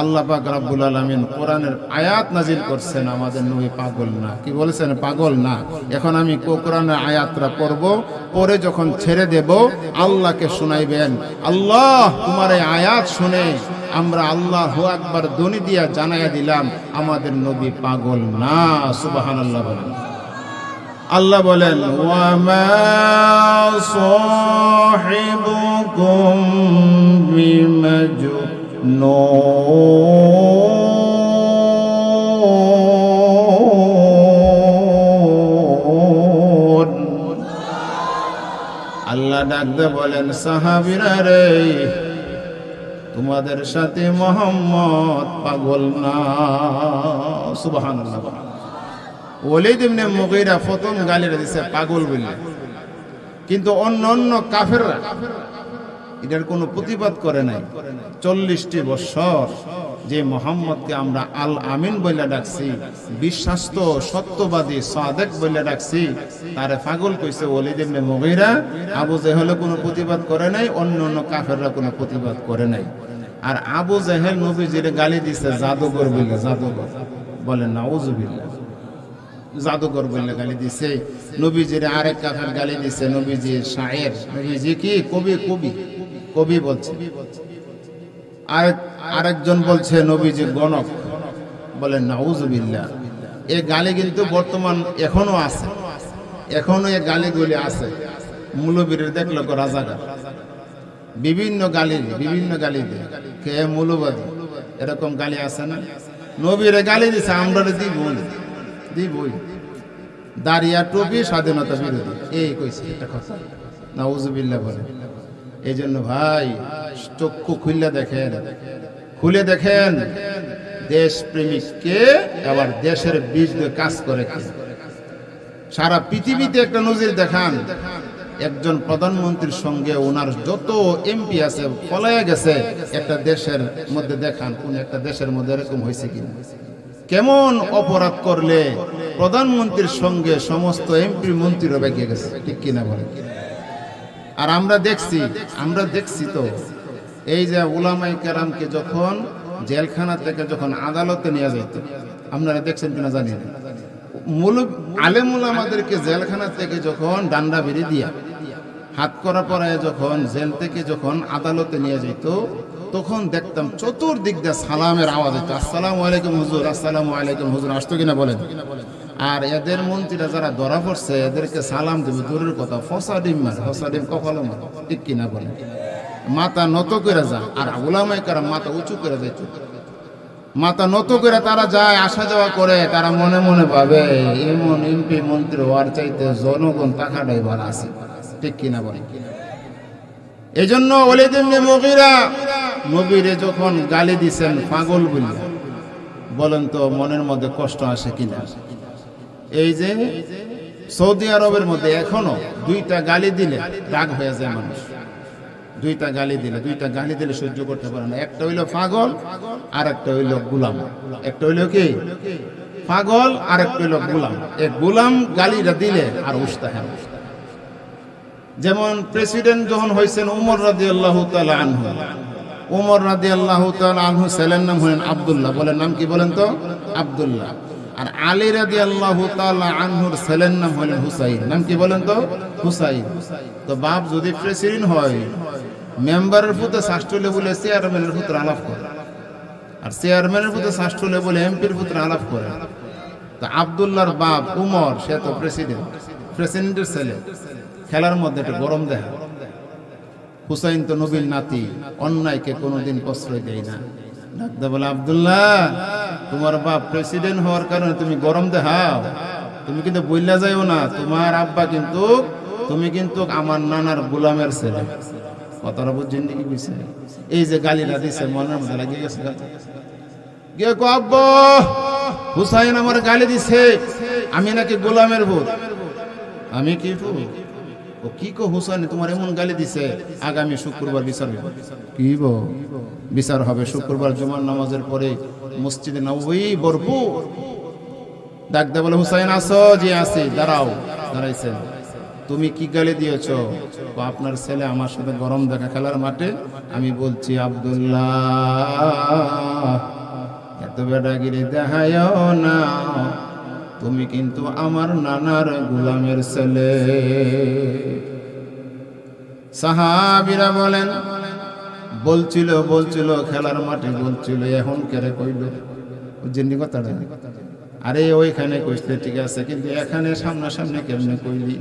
আল্লাহ পাক রব্বুল আলামিন কোরআনের আয়াত নাজিল করছেন, আমাদের নবী পাগল না। কি বলেছেন? পাগল না। এখন আমি কোরআনের আয়াতটা পড়ব, পরে যখন ছেড়ে দেব আল্লাহকে শোনাইবেন। আল্লাহ, তোমার এই আয়াত শুনে আমরা আল্লাহু আকবার ধ্বনি দিয়া জানাইয়া দিলাম আমাদের নবী পাগল না। সুবহানাল্লাহ বলেন। আল্লাহ বলেন, ওয়া মা সাহিবুকুম বিমাজনুন। আল্লাহ ডাকতে বলেন, সাহাবীরা রে, তোমাদের সাথে মুহাম্মদ পাগল না। সুবহানাল্লাহ। ওয়ালিদ ইবনে মুগীরা প্রথম গালিটা দিছে পাগল বলে, কিন্তু অন্য কাফেররা এটার কোনো প্রতিবাদ করে নাই। 40টি বছর যে মুহাম্মদকে আমরা আল আমিন বলে ডাকছি, বিশ্বাস্ত সত্যবাদী সাদেক বলে ডাকছি, তারে পাগল কইছে ওয়ালিদ ইবনে মুগীরা। আবু জেহেল কোনো প্রতিবাদ করে নাই, অন্য কাফেররা কোনো প্রতিবাদ করে নাই। আর আবু জেহেল নবীজির গালি দিছে জাদুঘর বলে। জাদুঘর, বলেন নাউযুবিল্লাহ। জাদুঘর বলে গালি দিছে নবীজির। আরেক কাফের গালি দিছে নবীজি শায়ের, নবীজি কি কবি বলছে। আরেকজন বলছে নবীজি গণক। বলেন নাউযুবিল্লাহ। এই গালি কিন্তু বর্তমান এখনো আছে, এখনো এই গালিগুলি আছে। মৌলবীর দেখলো রাজাকার, বিভিন্ন গালি দেয়, কে মৌলবাদী, এরকম গালি আছে না? নবীরে গালি দিছে, আমরা দিবই। দাঁড়িয়া টুপি স্বাধীনতা বিরোধী, এই কইছে একটা কথা। নাউযুবিল্লাহ বলেন। এই জন্য ভাই, চক্ষু খুলে দেখেন দেশ প্রেমিককে, আবার দেশের বিরুদ্ধে কাজ করে কি। সারা পৃথিবীতে একটা নজির দেখান, একজন প্রধানমন্ত্রীর সঙ্গে ওনার যত এমপি আছে পলায়া গেছে একটা দেশের মধ্যে। দেখান কোন একটা দেশের মধ্যে এরকম হয়েছে কিনা। কেমন অপরাধ করলে প্রধানমন্ত্রীর সঙ্গে সমস্ত এমপি মন্ত্রীরা বেঁকে গেছে, ঠিক কিনা বলেন? আর আমরা দেখছি তো, এই যে উলামায়ে কেরামকে যখন জেলখানা থেকে যখন আদালতে নিয়ে যাইত, আপনারা দেখছেন কিনা জানি না। আলেম উলামাদেরকে জেলখানা থেকে যখন ডান্ডা বেরি দিয়া হাত করা পরায় যখন জেল থেকে যখন আদালতে নিয়ে যেত, তখন দেখতাম চতুর্দিক দিয়ে সালামের আওয়াজ হতো। আসসালামু আলাইকুম হুজুর, আসসালামু আলাইকুম হুজুর, আসতো কিনা বলেন? আর এদের মন্ত্রীরা যারা ধরা পড়ছে, এদেরকে সালাম দেবে দূরের কথা, ফসা ডিম কপালো মার, ঠিক কিনা বলেন? মাথা নত করে যা, আর উলামায়ে কেরাম মাথা উঁচু করে যাইত। মাথা নত করে তারা যায়, আসা যাওয়া করে, তারা মনে মনে ভাবে এমন এমপি মন্ত্রী হওয়ার চাইতে জনগণ টাকাটাই ভালো আছে, ঠিক কিনা বলে। এই জন্য ওয়ালিদ ইবনে মুগীরা নবীরে যখন গালি দিছেন পাগল বলে, বলেন তো মনের মধ্যে কষ্ট আসে কিনা? এই যে সৌদি আরবের মধ্যে এখনো দুইটা গালি দিলে রাগ হয়ে যায় মানুষ। দুইটা গালি দিলে সহ্য করতে পারে না। একটা হইলো পাগল আর একটা হইলো গোলাম। একটা হইলো কি পাগল আর একটা হইলো গোলাম। এই গোলাম গালিটা দিলে আর উস্তা হয়। যেমন প্রেসিডেন্ট যখন হয়েছেন উমর রাদিয়াল্লাহু তাআলা আনহু, উমর রাদিয়াল্লাহু তাআলা আনহু ছেলের নাম হলেন আব্দুল্লাহ। বলেন নাম কি বলেন তো? আব্দুল্লাহ। আর আলী রাদিয়াল্লাহু তাআলা আনহুর ছেলের নাম হলেন হুসাইন। নাম কি বলেন তো? হুসাইন। তো বাপ যদি প্রেসিডেন্ট হয়, মেম্বারের পুতে শাস্ত্রলে বলে চেয়ারম্যানের পুত্র আলাপ করে, আর চেয়ারম্যানের পুতে শাস্ত্রলে বলে এমপির পুত্র আলাপ করে। তো আব্দুল্লাহর বাপ উমর, সে তো প্রেসিডেন্টের ছেলে, খেলার মধ্যে একটা গরম দেখা। হুসাইন তো নবীর নাতি, অন্যায়কে কোনোদিন প্রশ্রয় দেয় না। ডাকতে বলে, আব্দুল্লাহ, তোমার বাপ প্রেসিডেন্ট হওয়ার কারণে তুমি গরম দেখাও, তুমি কিন্তু বইলা যাইও না, তোমার আব্বা কিন্তু, তুমি কিন্তু আমার নানার গোলামের ছেলে। কথাটা বুঝছেন নাকি? বুঝছে? এই যে গালিটা দিছে মনের মধ্যে লাগিয়ে গেছে। গিয়ে কো, আব্বা হুসাইন আমার গালি দিছে, আমি নাকি গোলামের ভূত। আমি কি ও কি কো হুসাইন তোমার এমন গালি দিছে, আগামী শুক্রবার বিচার হবে। কি বো বিচার হবে? শুক্রবার জুমার নামাজের পরে মসজিদে নববী ভরপুর। ডাকতে বলে, হুসাইন আসো? জি আছি। দাঁড়াও। দাঁড়াইছেন। তুমি কি গালি দিয়েছো? আপনার ছেলে আমার সাথে গরম দেখা খেলার মাঠে। আমি বলছি, আব্দুল্লাহ এত বেটাগিরি দেখায়ও না, তুমি কিন্তু আমার নানার গোলামের ছেলে। সাহাবীরা বলেন, বলছিল খেলার মাঠে বলছিল, এখন কেরে কইল? বুঝছেন কথাটা? আরে ওইখানে কইতে ঠিক আছে, কিন্তু এখানে সামনাসামনি কেমনে কইলি?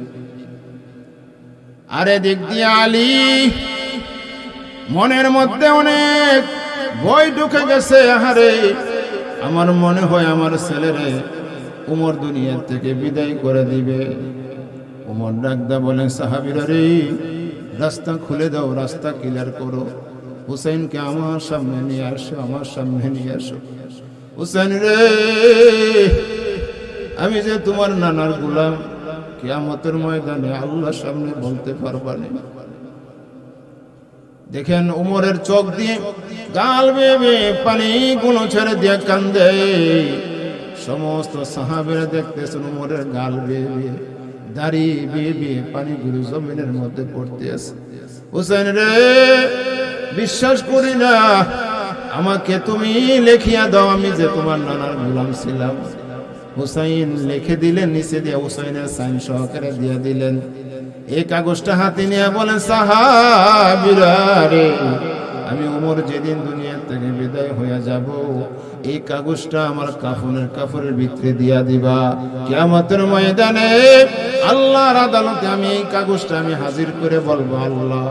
আরে দিক দিয়ে আলী মনের মধ্যে অনেক ভয় ঢুকে গেছে। আহারে, আমার মনে হয় আমার ছেলেরে উমর দুনিয়ার থেকে বিদায় করে দিবে। উমর ডাকদা বলেন, সাহাবীরা রে, রাস্তা খুলে দাও, রাস্তা ক্লিয়ার করো, হুসাইনকে আমার সামনে নিয়ে আসো, আমার সামনে নিয়ে আসো। হুসাইন রে, আমি যে তোমার নানার গোলাম, কিয়ামতের ময়দানে আল্লাহর সামনে বলতে পারবা না। দেখেন উমরের চোখ দিয়ে গাল বেয়ে পানি গুলো ছেড়ে দিয়ে কান্দে। সমস্ত সাহাবীরা দেখতেছেন উমরের গাল বেয়ে দাড়ি বেয়ে পানিগুলো জমিনের মধ্যে পড়তে আছে। হুসাইন রে, বিশ্বাস করি না, আমাকে তুমি লিখিয়া দাও, আমি যে তোমার নানার গোলাম ছিলাম। হুসাইন লিখে দিলেন, নিচে দিয়ে হুসাইনের সাইন সহকারে দিয়ে দিলেন। এই কাগজটা হাতে নিয়ে বলেন, সাহাবীরা রে, আমি উমর যেদিন দুনিয়া থেকে বিদায় হয়ে যাব, এই কাগজটা আমার কাফনের ভিতরে দিয়া দিবা। কিয়ামতের ময়দানে আল্লাহর আদালতে আমি এই কাগজটা আমি হাজির করে বলবো, আল্লাহ,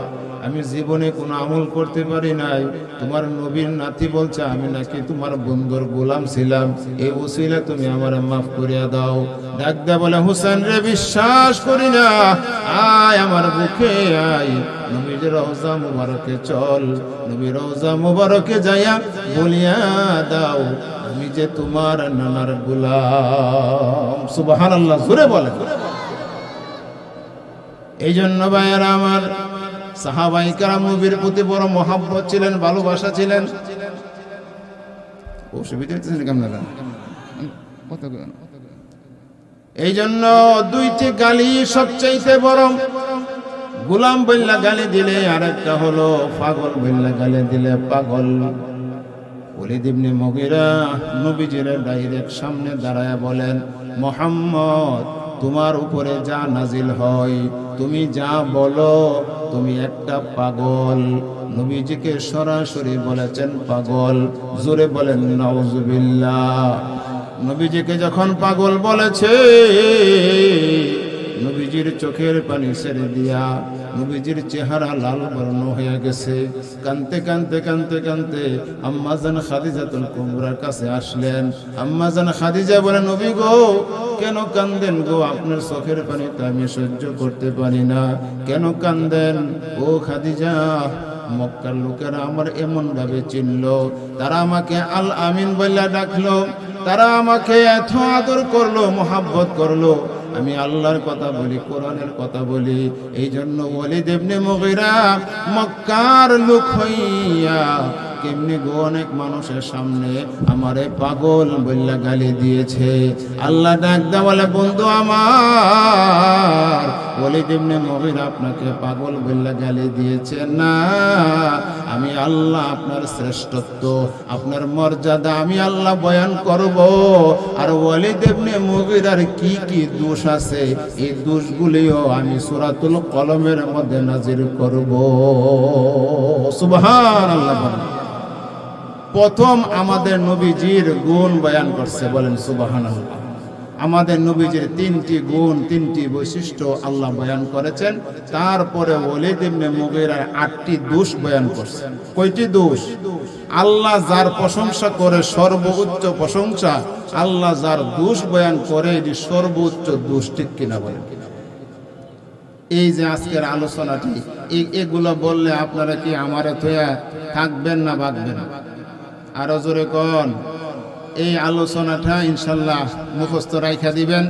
আমি জীবনে কোনো আমল করতে পারি নাই, তোমার নবীর নাতি বলছে আমি নাকি তোমার বন্ধুর গোলাম ছিলাম, এই ওসিলা তুমি আমার মাফ করিয়া দাও। ডাক দে বলে, হুসাইন রে, বিশ্বাস করি না, আয় আমার বুকে আয়, নবীর রওজা মুবারকে চল, নবীর রওজা মুবারকে যাইয়া বলিয়া দাও আমি যে তোমার নানার গোলাম। সুবহানাল্লাহ, জোরে বলেন। এই জন্য ভাইয়েরা আমার, সাহাবায়ে কেরাম নবীর প্রতি বড় মহব্বত ছিলেন, ভালোবাসা ছিলেন। অসুবিধা হচ্ছে কেমন? এই জন্য দুইটি গালি সবচাইতে বড়। গোলাম বললা গালি দিলে আরেকটা হলো পাগল বললা গালি দিলে পাগল। ওয়ালিদ ইবনে মুগীরা নবীজির ডাইরেক্ট সামনে দাঁড়ায়া বলেন, মুহাম্মদ, তোমার উপরে যা নাজিল হয়, তুমি যা বলো, তুমি একটা পাগল। নবীজিকে সরাসরি বলেছেন পাগল। জোরে বলেন নাউজুবিল্লাহ। নবীজিকে যখন পাগল বলেছে, নবীজির চোখের পানি ছেড়ে দিয়া নবীজির চেহারা লাল বর্ণ হয়ে গেছে। কানতে কানতে কানতে কানতে আম্মা জান খাদিজাতুল কুবরার কাছে আসলেন। আম্মা জান খাদিজা বলে, নবী গো, কেন কান্দেন গো? আপনার চোখের পানি তো আমি সহ্য করতে পারি না, কেন কান্দেন? ও খাদিজা, মক্কার লোকেরা আমার এমন ভাবে চিনল, তারা আমাকে আল আমিন বলে ডাকলো, তারা আমাকে এত আদর করলো, মোহাব্বত করলো। আমি আল্লাহর কথা বলি, কোরআনের কথা বলি, এই জন্য ওয়ালিদ ইবনে মুগীরা মক্কার লোক হইয়া কেমনি গো অনেক মানুষের সামনে আমারে পাগল বললা গালি দিয়েছে। আল্লাহ ডাক দা বলে, বন্ধু আমার, ওয়ালিদ ইবনে মুগীরা আপনাকে পাগল বললা গালি দিয়েছে না, আমি আল্লাহ আপনার শ্রেষ্ঠত্ব, আপনার মর্যাদা আমি আল্লাহ বয়ান করব। আর ওয়ালিদ ইবনে মুগীরার কি কি দোষ আছে, এই দোষগুলিও আমি সূরাতুল কলমের মধ্যে নাজির করব। সুবহানাল্লাহ। প্রথম আমাদের নবীজির গুণ বয়ান করছে, বলেন সুবহানাল্লাহ। আমাদের নবীজির তিনটি গুণ, তিনটি বৈশিষ্ট্য আল্লাহ বয়ান করেছেন। তারপরে ওয়ালিদ ইবনে মুগীরার 8টি দোষ বয়ান করছে। কয়টি দোষ? আল্লাহ যার প্রশংসা করে সর্বোচ্চ প্রশংসা, আল্লাহ যার দোষ বয়ান করে এটি সর্বোচ্চ দোষ, ঠিক কিনা বলেন? এই যে আজকের আলোচনাটি, এগুলো বললে আপনারা কি আমারে থইয়া থাকবেন না ভাগবেন? আরো জোরে কোন। এই আলোচনাটা ইনশাল্লাহ মুখস্থ রাইখা দিবেন,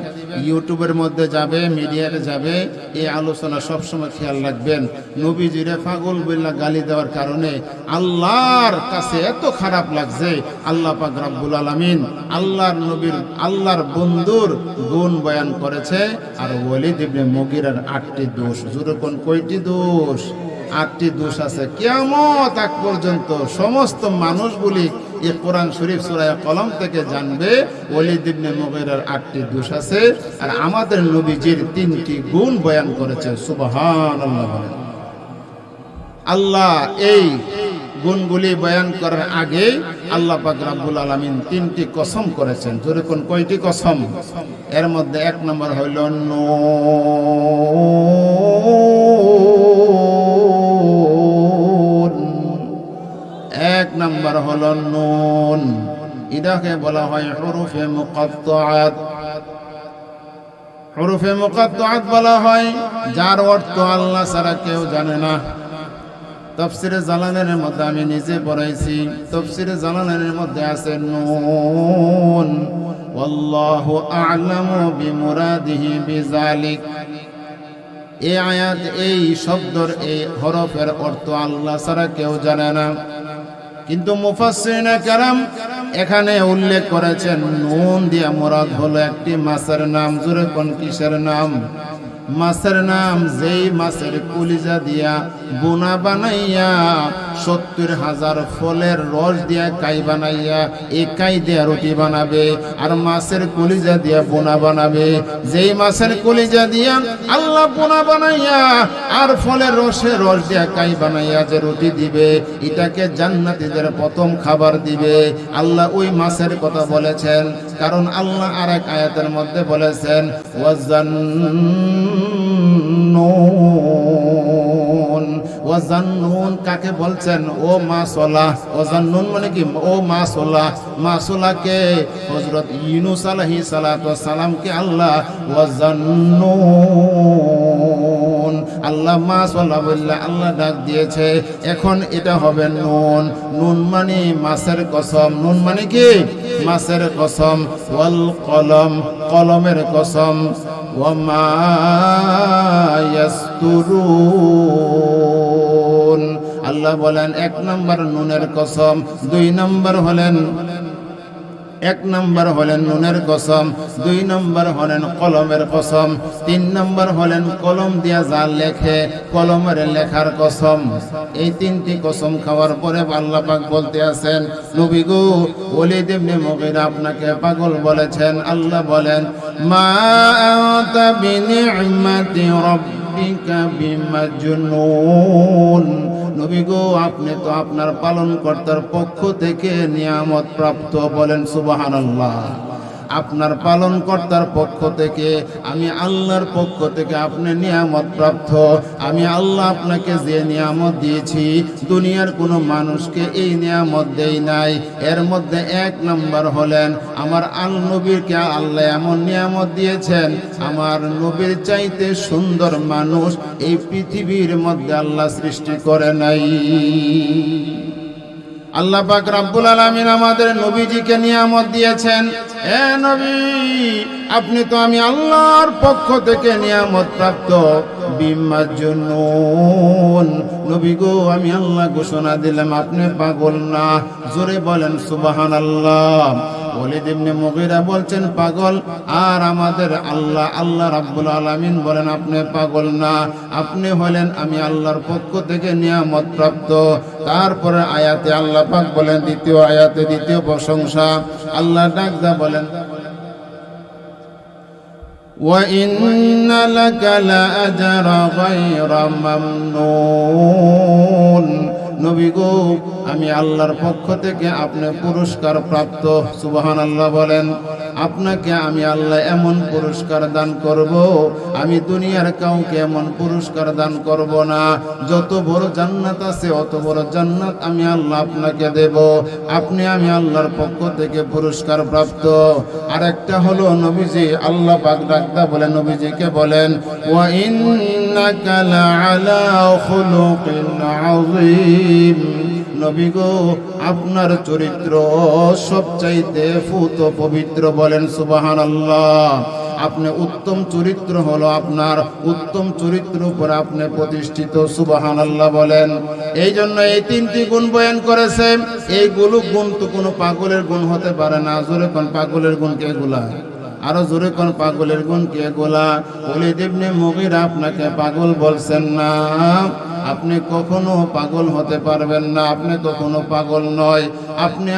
ইউটিউবের মধ্যে যাবে, মিডিয়াতে যাবে। এই আলোচনা সবসময় খেয়াল রাখবেন। নবীজিরে পাগল বইলা গালি দেওয়ার কারণে আল্লাহর কাছে এত খারাপ লাগছে, আল্লাহ পাক রব্বুল আলামিন আল্লাহর নবীর, আল্লাহর বন্ধুর গুণ বয়ান করেছে। আর ওয়ালিদ ইবনে মুগীরার 8টি দোষ। জোরে কোন, কয়টি দোষ? 8টি দোষ আছে। কিয়ামত আগ পর্যন্ত সমস্ত মানুষগুলি এই কোরআন শরীফ সূরা কলম থেকে জানবে ওয়ালিদ ইবনে মুগীরার 8টি দোষ আছে, আর আমাদের নবীজির 3টি গুণ বয়ান করেছে। সুবহানাল্লাহ। আল্লাহ এই গুণগুলি বয়ান করার আগে আল্লাহ পাক রব্বুল আলামিন 3টি কসম করেছেন। জোরে কোন, কয়টি কসম? এর মধ্যে 1 নম্বর হইল নুন। 1 নম্বর হলো নুন। এটাকে বলা হয় হুরুফে মুকাত্তাআত। হুরুফে মুকাত্তাআত বলা হয় যার অর্থ আল্লাহ ছাড়া কেউ জানে না। তাফসীরে জালালাইনের মধ্যে আমি নিজে পড়াইছি, তাফসীরে জালালাইনের মধ্যে আছে নুন ওয়াল্লাহু আ'লামু বিমুরাদিহি বিযালিক। এই আয়াত, এই শব্দর, এই হরফের অর্থ আল্লাহ ছাড়া কেউ জানে না। কিন্তু মুফাসসিরিনে কেরাম এখানে উল্লেখ করেছেন নুন দিয়ে মুরাদ হলো একটি মাছের নাম। জোরে কোন, কিসের নাম? মাছের নাম। যেই মাছের কলিজা দিয়া বোনা বানাইয়া 70,000 ফলের রস দিয়া কাই বানাইয়া এই কাই দিয়া রুটি বানাবে, আর মাছের কলিজা দিয়া বোনা বানাবে। যেই মাছের কলিজা দিয়া আল্লাহ বোনা বানাইয়া আর ফলের রসে রস দিয়া কাই বানাইয়া যে রুটি দিবে, এটাকে জান্নাতীদের প্রথম খাবার দিবে। আল্লাহ ওই মাছের কথা বলেছেন, কারণ আল্লাহ আরেক আয়াতের মধ্যে বলেছেন ওয়াজান্নুন। ওয়াজান্নুন কাকে বলছেন? ও মাসলা। ওয়াজান্নুন মানে কি? ও মাসলা। মাসলাকে হযরত ইউনূস আলাইহিস সালাতু ওয়াস সালামকে আল্লাহ ওয়াজান্নুন, আল্লাহ মাসলা বললে আল্লাহ ডাক দিয়েছে। এখন এটা হবে নুন। নুন মানে মাছের কসম। নুন মানে কি? মাছের কসম। ওয়াল কলম, কলমের কসম। ওয়ামা ইয়াসতুরুন, আল্লাহ বলেন 1 নম্বর নুনের কসম। 2 নম্বর হলেন, 1 নম্বর হলেন নুনের কসম, 2 নম্বর হলেন কলমের কসম, 3 নম্বর হলেন কলম দিয়া যা লেখে কলমের লেখার কসম। এই 3টি কসম খাওয়ার পরে আল্লাহ পাক বলতে আছেন, নবী গো, ওয়ালিদ ইবনে মুগীরা আপনাকে পাগল বলেছেন। আল্লাহ বলেন, মা আনতা বিনি'মাতি রাব্বিকা বিমাজনুন। নবী গো, আপনি তো আপনার পালনকর্তার পক্ষ থেকে নিয়ামত প্রাপ্ত। বলেন সুবহানাল্লাহ। আপনার পালনকর্তার পক্ষ থেকে, আমি আল্লাহর পক্ষ থেকে আপনি নিয়ামত প্রাপ্ত। আমি আল্লাহ আপনাকে যে নিয়ামত দিয়েছি দুনিয়ার কোনো মানুষকে এই নিয়ামত দেই নাই। এর মধ্যে এক নম্বর হলেন আমার নবীকে আল্লাহ এমন নিয়ামত দিয়েছেন, আমার নবীর চাইতে সুন্দর মানুষ এই পৃথিবীর মধ্যে আল্লাহ সৃষ্টি করে নাই। আল্লাহ পাক রব্বুল আলামিন আমাদের নবীজিকে নিয়ামত দিয়েছেন। এ নবী, আপনি তো আমি আল্লাহর পক্ষ থেকে নিয়ামত প্রাপ্ত বিমাজ্জুনুন। নবী গো, আমি আল্লাহ ঘোষণা দিলাম আপনি পাগল না। জোরে বলেন সুবহানাল্লাহ। ওয়ালিদ ইবনে মুগীরা বলছেন পাগল, আর আমাদের আল্লাহ রাব্বুল আলামিন বলেন আপনি পাগল না, আপনি হলেন আমি আল্লাহর পক্ষ থেকে নিয়ামত প্রাপ্ত। তারপরে আয়াতে আল্লাহ পাক বলেন, দ্বিতীয় আয়াতে দ্বিতীয় প্রশংসা আল্লাহ ডাকদা বলেন, ওয়া ইন্না লাকা লাআজরা গায়রা মামনুন। নবী গো, আমি আল্লাহর পক্ষ থেকে আপনি পুরস্কার প্রাপ্ত। সুবহানাল্লাহ বলেন। আপনাকে আমি আল্লাহ এমন পুরস্কার দান করব, আমি দুনিয়ার কাউকে এমন পুরস্কার দান করব না। যত বড় জান্নাত আছে অত বড় জান্নাত আমি আল্লাহ আপনাকে দেব। আপনি আমি আল্লাহর পক্ষ থেকে পুরস্কার প্রাপ্ত। আরেকটা হলো নবীজি আল্লাহ পাক ডাকদা বলেন, নবীজিকে বলেন, ওয়া ইন্নাকা লাআলা খুলুকিন আযীম। নবী গো, আপনার চরিত্র সবচাইতে ফুত পবিত্র। বলেন সুবহানাল্লাহ। আপনি উত্তম চরিত্র হলো আপনার, উত্তম চরিত্র উপর আপনি প্রতিষ্ঠিত। সুবহানাল্লাহ বলেন। এই জন্য এই তিনটি গুণ বয়ান করেছে। এইগুলো গুণ তো কোনো পাগলের গুণ হতে পারে না। জোরে কোন পাগলের গুণ কে এগুলা? আরো জোরে কোন পাগলের গুণ কে এগুলা? ওয়ালিদ ইবনে মুগীরা আপনাকে পাগল বলছেন না। আপনি কখনো পাগল হতে পারবেন না, আপনি কখনো পাগল নয়। আপনি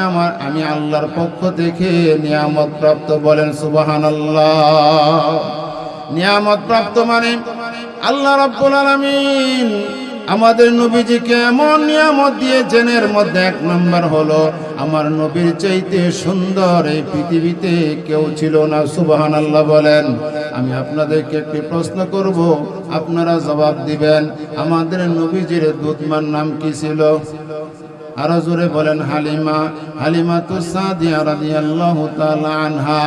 আমি আল্লাহর পক্ষ থেকে নিয়ামত প্রাপ্ত। বলেন সুবহানাল্লাহ। নিয়ামত প্রাপ্ত মানে আল্লাহ রাব্বুল আলামিন আমাদের নবীজিকে এমন নিয়ামত দিয়েছেন। এর মধ্যে এক নম্বর হলো আমার নবীর চাইতে সুন্দর এই পৃথিবীতে কেউ ছিল না। সুবহানাল্লাহ বলেন। আমি আপনাদেরকে একটি প্রশ্ন করব, আপনারা জবাব দিবেন। আমাদের নবীজির দুধমার নাম কি ছিল? আরো জোরে বলেন। হালিমাতুস সাদিয়া রাদিয়াল্লাহু তাআলা আনহা।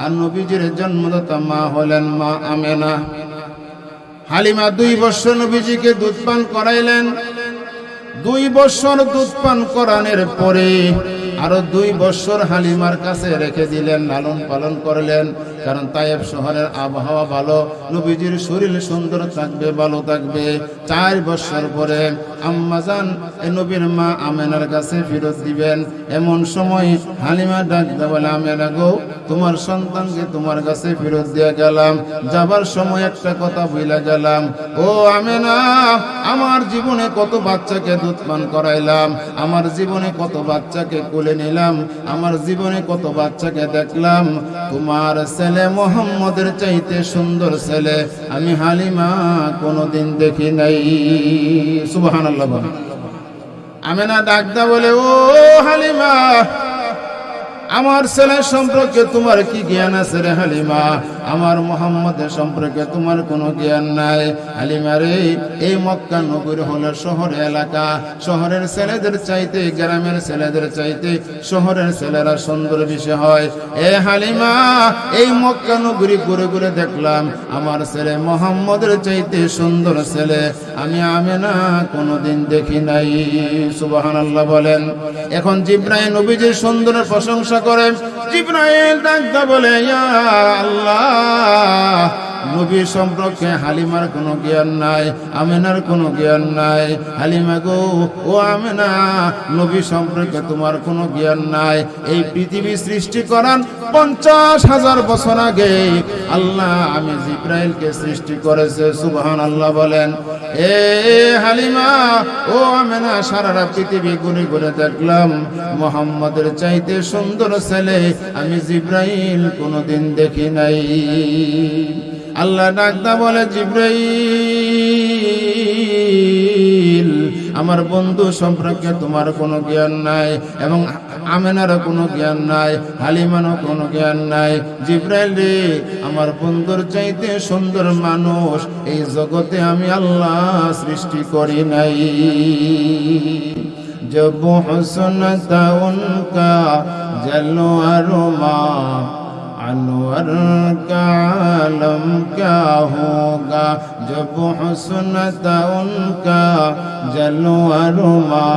আর নবীজির জন্মদাতা মা হলেন মা আমেনা। হালিমা 2 বছর নবীজিকে দুধ পান করাইলেন। 2 বছর দুধ পান করানোর পরে আরো 2 বছর হালিমার কাছে রেখে দিলেন, লালন পালন করলেন। কারণ তায়েব শহরের আবহাওয়া ভালো, নবীজির শরীর সুন্দর থাকবে, ভালো থাকবে। 4 বছর পরে আম্মাজান এই নবীর মা আমেনার কাছে ফেরত দিবেন। এমন সময় হালিমা ডাক দিয়ে বলে, আমেনা গো, তোমার সন্তানকে তোমার কাছে ফেরত দিয়ে গেলাম, যাবার সময় একটা কথা ভুলে গেলাম। ও আমেনা, আমার জীবনে কত বাচ্চাকে দুধ পান করাইলাম, আমার জীবনে কত বাচ্চাকে কোলে নিলাম, আমার জীবনে কত বাচ্চাকে দেখলাম, তোমার ছেলে মুহাম্মদের চাইতে সুন্দর ছেলে আমি হালিমা কোনোদিন দেখি নাই। সুবহানাল্লাহ। আমেনা ডাকদা বলে, ও হালিমা, আমার ছেলে সম্পর্কে তোমার কি জ্ঞান আছে রে হালিমা? আমার মুহাম্মদের সম্পর্কে তোমার কোনো জ্ঞান নাই। হালিমা রে, এই মক্কা নগরী হলো শহর এলাকা। শহরের ছেলেদের চাইতে, গ্রামের ছেলেদের চাইতে শহরের ছেলেরা সুন্দর বেশি হয়। এ হালিমা, এই মক্কা নগরী ঘুরে ঘুরে দেখলাম, আমার ছেলে মুহাম্মদের চাইতে সুন্দর ছেলে আমি আমেনা কোনোদিন দেখি নাই। সুবহানাল্লাহ বলেন। এখন জিবরাইল নবীজির সুন্দরের প্রশংসা করে। জিবরাইল ডাকদা বলে, ইয়া আল্লাহ, নবী সম্পর্কে হালিমার কোনো জ্ঞান নাই, আমেনার কোনো জ্ঞান নাই। হালিমা গো, ও আমেনা, নবী সম্পর্কে তোমার কোনো জ্ঞান নাই। এই পৃথিবী সৃষ্টি করার 50,000 বছর আগে আল্লাহ আমি জিবরাইলকে সৃষ্টি করেছে। সুবহানাল্লাহ বলেন। এ হালিমা, ও আমেনা, সারা পৃথিবী ঘুরে ঘুরে দেখলাম, মুহাম্মদের চাইতে সুন্দর ছেলে আমি জিবরাইল কোনোদিন দেখি নাই। আল্লাহ ডাকদা বলে, জিবরাইল, আমার বন্ধু সম্পর্কে তোমার কোনো জ্ঞান নাই, এবং আমেনারও কোনো জ্ঞান নাই, হালিমারও কোনো জ্ঞান নাই। জিব্রাইল রে, আমার বন্ধুর চাইতে সুন্দর মানুষ এই জগতে আমি আল্লাহ সৃষ্টি করি নাই। जब हुस्न था उनका जलो अरुमा, अनवर का आलम क्या होगा। जब हुस्न था उनका जलो अरुमा,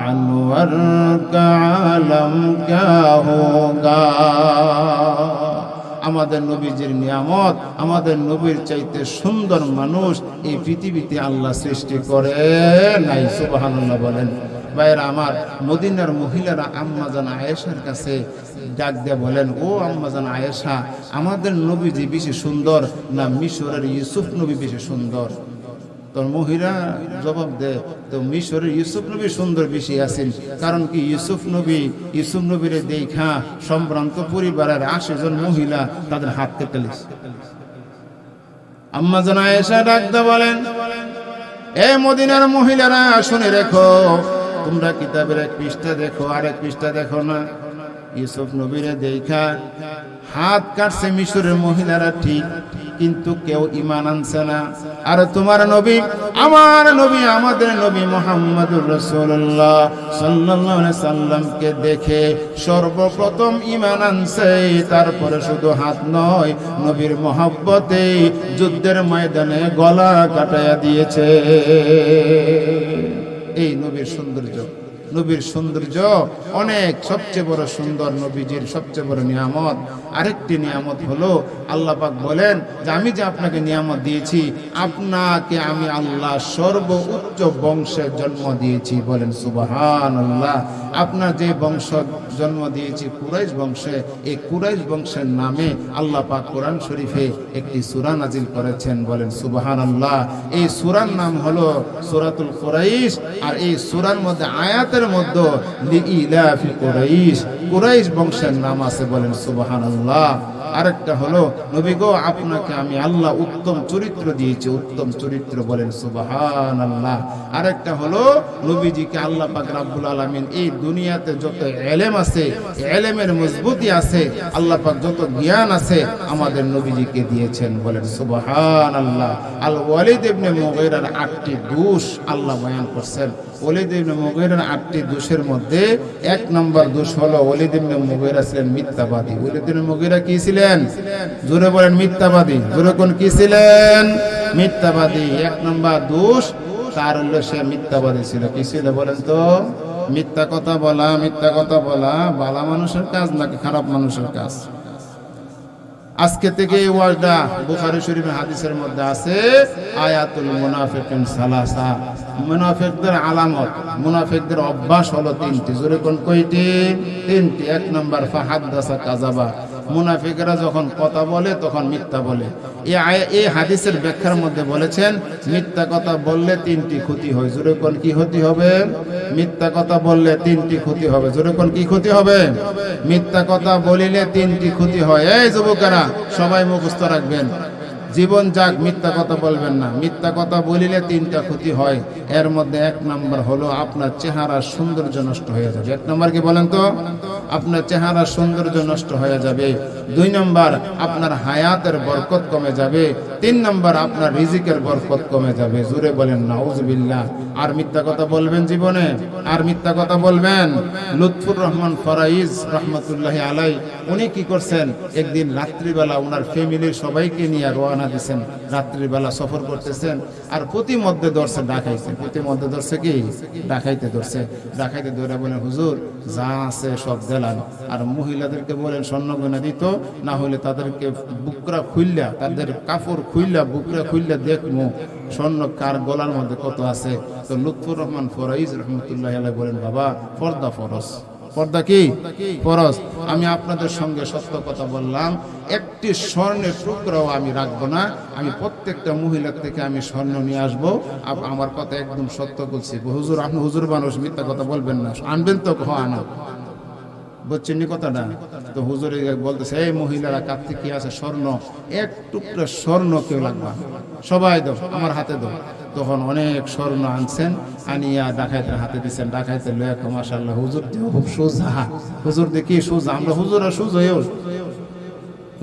अनवर का आलम क्या होगा। আমাদের নবীজির নিয়ামত, আমাদের নবীর চাইতে সুন্দর মানুষ এই পৃথিবীতে আল্লাহ সৃষ্টি করে নাই। সুবহানাল্লাহ বলেন। ভাইরা আমার, মদিনার মহিলারা আম্মাজান আয়েশার কাছে ডাক দিয়ে বলেন, ও আম্মাজান আয়েশা, আমাদের নবীজি বেশি সুন্দর না মিশরের ইউসুফ নবী বেশি সুন্দর? তোর মহিলা জবাব দেয়, তো মিশরের ইউসুফ নবী সুন্দর বেশি আছেন। কারণ কি, ইউসুফ নবীরে দেখা সম্ভ্রান্ত পরিবারের 80 জন মহিলা তাদের হাত কেটে লিছে। আম্মা জান আয়েশা ডাকতে বলেন, এ মদিনার মহিলারা শুনে রেখো, তোমরা কিতাবের এক পৃষ্ঠা দেখো, আরেক পৃষ্ঠা দেখো না। ইউসুফ নবীরে দেখা হাত কাটছে মিশরের মহিলারা ঠিক, কিন্তু কেউ ঈমান আনছে না। আর তোমার নবী, আমার নবী, আমাদের নবী মুহাম্মদুর রাসূলুল্লাহ সাল্লাল্লাহু আলাইহি সাল্লামকে দেখে সর্বপ্রথম ঈমান আনছে। তারপরে শুধু হাত নয়, নবীর মহব্বতে যুদ্ধের ময়দানে গলা কাটায়া দিয়েছে। এই নবীর সৌন্দর্য, নবীর সৌন্দর্য অনেক, সবচেয়ে বড় সুন্দর নবীজির সবচেয়ে বড় নিয়ামত। আরেকটি নিয়ামত হলো, আল্লাহ পাক বলেন যে আমি যে আপনাকে নিয়ামত দিয়েছি, আপনাকে আমি আল্লাহ সর্বোচ্চ বংশের জন্ম দিয়েছি। বলেন সুবহানাল্লাহ। আপনার যে বংশ জন্ম দিয়েছি কুরাইশ বংশে, এই কুরাইশ বংশের নামে আল্লাহ পাক কোরআন শরীফে একটি সূরা নাজিল করেছেন। বলেন সুবহানাল্লাহ। এই সূরার নাম হলো সূরাতুল কুরাইশ। আর এই সূরার মধ্যে আয়াতের মধ্যে লিইলাফি কুরাইশ, কুরাইশ বংশের নাম আছে। বলেন সুবহানাল্লাহ। আরেকটা হলো, নবী গো, আপনাকে আমি আল্লাহ উত্তম চরিত্র দিয়েছি, উত্তম চরিত্র। বলেন সুবহানাল্লাহ। আরেকটা হলো, নবীজিকে আল্লাহ পাক রব্বুল আলামিন এই দুনিয়াতে যত ইলম আছে, ইলমের মজবুতি আছে, আল্লাহ পাক যত জ্ঞান আছে, আমাদের নবীজিকে দিয়েছেন। বলেন সুবহানাল্লাহ। আল ওয়ালিদ ইবনে মুগীরার 8টি দোষ আল্লাহ বয়ান করছেন। ওয়ালিদ ইবনে মুগীরার 8টি দোষের মধ্যে 1 নম্বর দোষ হলো, ওয়ালিদ ইবনে মুগীরা ছিলেন মিথ্যাবাদী। ওয়ালিদ ইবনে মুগীরা কি ছিলেন? জোরে বলেন, মিথ্যাবাদী। জোরে কোন কি ছিলেন? মিথ্যাবাদী। 1 নম্বর দোষ তার হলো, সে মিথ্যাবাদী ছিল। কি ছিল বলেন তো? মিথ্যা কথা বলা। মিথ্যা কথা বলা ভালো মানুষের কাজ নাকি খারাপ মানুষের কাজ? আজকে থেকে এই ওয়াজটা বুখারী শরীফের হাদিসের মধ্যে আছে, আয়াতুল মুনাফিকিন সালাসা। মুনাফিকদের আলামত, মুনাফিকদের অভ্যাস হলো 3টি। জোরে কোন কয়টি? 3টি। 1 নম্বর ফাহাদ্দাসা কাযাবা। মুনাফিকরা যখন কথা বলে তখন মিথ্যা বলে। এই হাদিসের ব্যাখ্যার মধ্যে বলেছেন, মিথ্যা কথা বললে 3টি ক্ষতি হয়। জোরে কোন কি ক্ষতি হবে? মিথ্যা কথা বললে 3টি ক্ষতি হবে। জোরে কোন কি ক্ষতি হবে? মিথ্যা কথা বলিলে 3টি ক্ষতি হয়। এই যুবকেরা সবাই মুখস্থ রাখবেন, জীবন যাক মিথ্যা কথা বলবেন না। মিথ্যা কথা বলিলে 3টা ক্ষতি হয়। এর মধ্যে 1 নম্বর হলো, আপনার চেহারার সৌন্দর্য নষ্ট হয়ে যাবে। 1 নম্বর কি বলেন তো? আপনার চেহারার সৌন্দর্য নষ্ট হয়ে যাবে। 2 নম্বর, আপনার হায়াতের বরকত কমে যাবে। 3 নম্বর, আপনার রিজিকের বরকত কমে যাবে। জোরে বলেন নাউজুবিল্লাহ। আর মিথ্যা কথা বলবেন জীবনে? আর মিথ্যা কথা বলবেন? লুৎফুর রহমান ফরাইজ রহমতুল্লাহি আলাই, উনি কি করছেন, একদিন রাত্রিবেলা ওনার ফ্যামিলির সবাইকে নিয়ে রওনা দিয়েছেন। রাত্রিবেলা সফর করতেছেন, আর প্রতিমধ্যে ধরছে ডাকাইছে। প্রতিমধ্যে ধরছে কি? ডাকাইতে ধরছে। ডাকাইতে ধরে বলেন, হুজুর যা আছে সব দিলাম, আর মহিলাদেরকে বলেন স্বর্ণ গয়না দিত, না হলে তাদেরকে বুকরা খুইল্লা, তাদের কাপড় খুইল্লা, বুকরা খুইল্লা দেখমু স্বর্ণ কার গলার মধ্যে কত আছে। তো লুৎফুর রহমান ফরাইজ রহমতুল্লাহি আলাইহি বলেন, বাবা পর্দা ফরজ। পর্দা কি? ফরজ। আমি আপনাদের সঙ্গে সত্য কথা বললাম, একটি স্বর্ণের টুকরাও আমি রাখবো না। আমি প্রত্যেকটা মহিলার থেকে আমি স্বর্ণ নিয়ে আসবো। আমার কথা একদম সত্য বলছি। হুজুর, আপনি হুজুর মানুষ, মিথ্যা কথা বলবেন না, আনবেন তো? আনা। বুঝছেন নি কথাটা? তো হুজুরে বলতেছে, এই মহিলারা কাছে কি আছে? স্বর্ণ। 1 টুকরা স্বর্ণ কেউ লাগবে, সবাই দাও, আমার হাতে দাও। তখন অনেক স্বর্ণ আনছেন, আনিয়া ডাকাইতের হাতে দিচ্ছেন। ডাকাইতের লয়ে মাশাআল্লাহ হুজুর দিয়ে খুব সোজা, হুজুর দিয়ে কি সোজা, আমরা হুজুরা সোজা হয়েও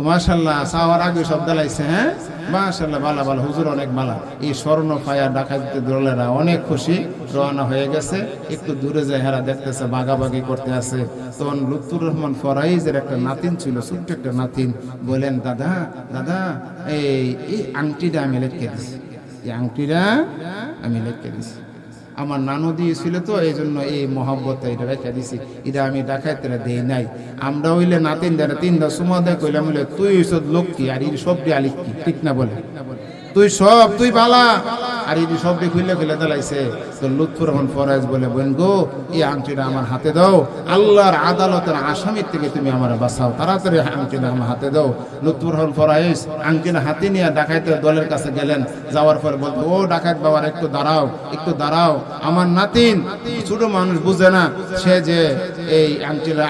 মাশাআল্লাহ চাওয়ার আগে সব দালাইছে। হ্যাঁ মাশাআল্লাহ, বালা বালা হুজুর অনেক বালা। এই স্বর্ণ পায়া ডাকাইতে দলেরা অনেক খুশি, রওনা হয়ে গেছে। একটু দূরে যায়, হেরা দেখতেছে বাগাবাগি করতে আছে। তখন লুৎফুর রহমান ফরাইজের একটা নাতিন ছিল, ছোট্ট একটা নাতিন। বলেন, দাদা দাদা এই আংটিটা আমি লেটকে দিছি, এই আংটিটা আমি লেটকে দিছি। আমার নানু দিয়েছিল তো, এই জন্য এই মহব্বত এটা রেখে দিছি, এটা আমি ডাকাইতে দেই নাই। আমরা হইলে নাতিন দ্বারা তিনটা সুমা দেয় কইলাম, বলে তুই সব লক্ষ্মী আর এই সবটি আলিকি, ঠিক না বলে? তুই বালা আর এই সবটি খুলে খুলে দালাইছে। তো লুৎফুর রহমান ফরাইজ বলে, বোন গো, এই আংটিটা আমার হাতে দাও, আল্লাহর আদালতের আসামির থেকে তুমি আমার বাঁচাও, তাড়াতাড়ি আংটিটা আমার হাতে দাও। লুৎফুর রহমান ফরাইজ আংটিটা হাতে নিয়ে ডাকাইতের দলের কাছে গেলেন। যাওয়ার পর বলতো, ও ডাকাত বাবার একটু দাঁড়াও, একটু দাঁড়াও। আমার নাতিন ছোট মানুষ বুঝে না, সে যে এই আংটিটা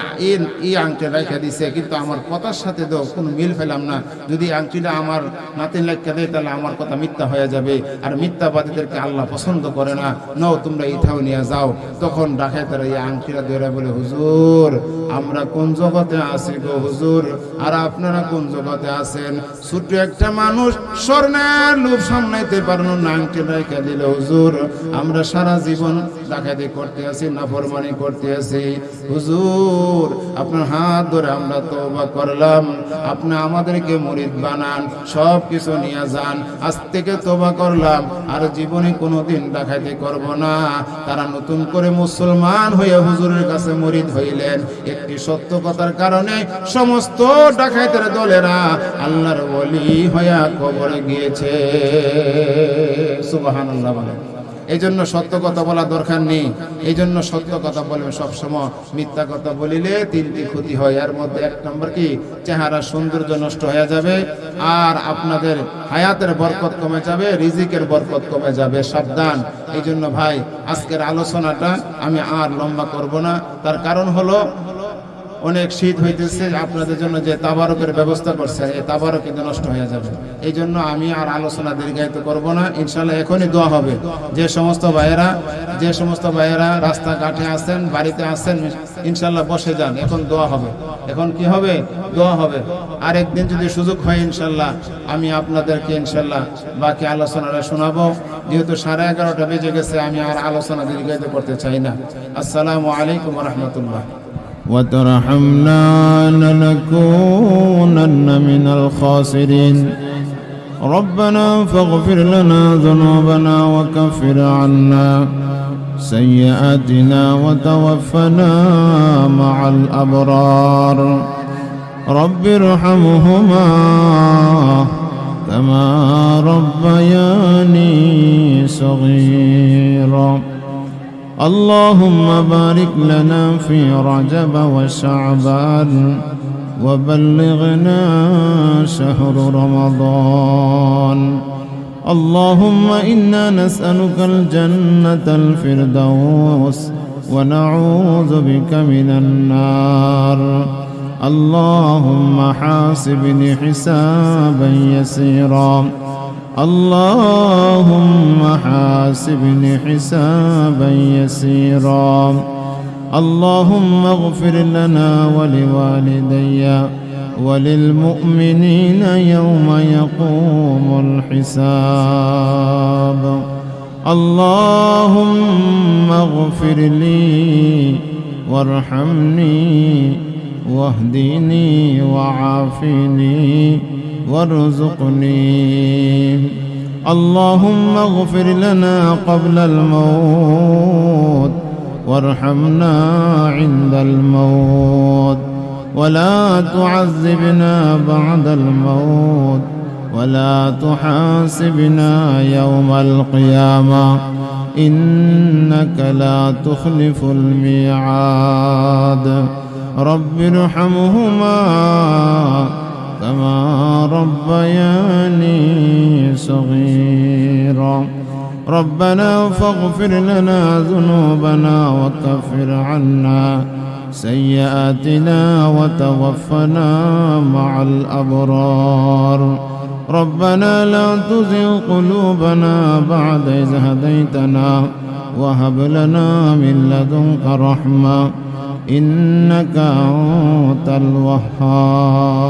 এই আংটি রেখে দিছে, কিন্তু আমার কথার সাথে তো কোনো মিল পেলাম না। যদি আংটিটা আমার নাতিন রেখে দেয় তাহলে আমার কথা মিথ্যা হয়ে যাবে, আর মিথ্যাবাদীদেরকে আল্লাহ পছন্দ করে না। নাও তোমরা ইথাও নিয়ে যাও। তখন ডাকাইতেরা এই আংটিটা ধরে বলে, হুজুর আমরা কোন জগতে আছি গো হুজুর, আর আপনারা কোন জগতে আছেন? ছোট্ট একটা মানুষ স্বর্ণের লোভ সামলাইতে পারলো না, আংটি রেখে দিল। হুজুর আমরা সারা জীবন ডাকাতি করতে আছি, নাফরমানি করতে আছি। হুজুর আপনার হাত ধরে আমরা তওবা করলাম, আপনি আমাদেরকে মুরিদ বানান, সব কিছু নিয়ে যান, আজ থেকে তওবা করলাম, আর জীবনে কোনোদিন ডাকাতি করব না। তারা নতুন করে মুসলমান হয়ে হুজুরের কাছে মুরিদ হইলেন। একটি সত্য কথার কারণে সমস্ত ডাকাইতের দলেরা আল্লাহর ওলি হয়ে কবরে গিয়েছে। সুবহানাল্লাহ বলেন। এই জন্য সত্য কথা বলা দরকার নেই, এই জন্য সত্য কথা বলবে সবসময়। মিথ্যা কথা বলিলে তিনটি ক্ষতি হয়, এর মধ্যে এক নম্বর কি, চেহারা সৌন্দর্য নষ্ট হয়ে যাবে, আর আপনাদের হায়াতের বরকত কমে যাবে, রিজিকের বরকত কমে যাবে। সাবধান। এই জন্য ভাই আজকের আলোচনাটা আমি আর লম্বা করব না, তার কারণ হলো অনেক শীত হইতেছে, আপনাদের জন্য যে তাবারকের ব্যবস্থা করছে এই তাবারক কিন্তু নষ্ট হয়ে যাবে। এই জন্য আমি আর আলোচনা দীর্ঘায়িত করব না। ইনশাল্লাহ এখনই দোয়া হবে। যে সমস্ত ভাইয়েরা রাস্তাঘাটে আছেন, বাড়িতে আছেন, ইনশাল্লাহ বসে যান, এখন দোয়া হবে। এখন কি হবে? দোয়া হবে। আর একদিন যদি সুযোগ হয় ইনশাল্লাহ আমি আপনাদেরকে ইনশাল্লাহ বাকি আলোচনাটা শোনাবো। যেহেতু 11:30 বেজে গেছে, আমি আর আলোচনা দীর্ঘায়িত করতে চাই না। আসসালামু আলাইকুম ওয়া রাহমাতুল্লাহ। وترحمنا لنكونن من الخاسرين ربنا فاغفر لنا ذنوبنا وكفر عنا سيئاتنا وتوفنا مع الأبرار رب ارحمهما كما ربياني صغيرا اللهم بارك لنا في رجب وشعبان وبلغنا شهر رمضان اللهم إنا نسألك الجنة الفردوس ونعوذ بك من النار اللهم حاسبني حسابا يسيرا اللهم حاسبني حسابا يسيرا اللهم اغفر لنا ولوالدي وللمؤمنين يوم يقوم الحساب اللهم اغفر لي وارحمني واهدني وعافني وارزقني اللهم اغفر لنا قبل الموت وارحمنا عند الموت ولا تعذبنا بعد الموت ولا تحاسبنا يوم القيامة إنك لا تخلف الميعاد رب ارحمهما كما ربياني صغيرا ربنا فاغفر لنا ذنوبنا وكفر عنا سيئاتنا وتوفنا مع الأبرار ربنا لا تزغ قلوبنا بعد إذ هديتنا وهب لنا من لدنك رحمة إنك أنت الوهاب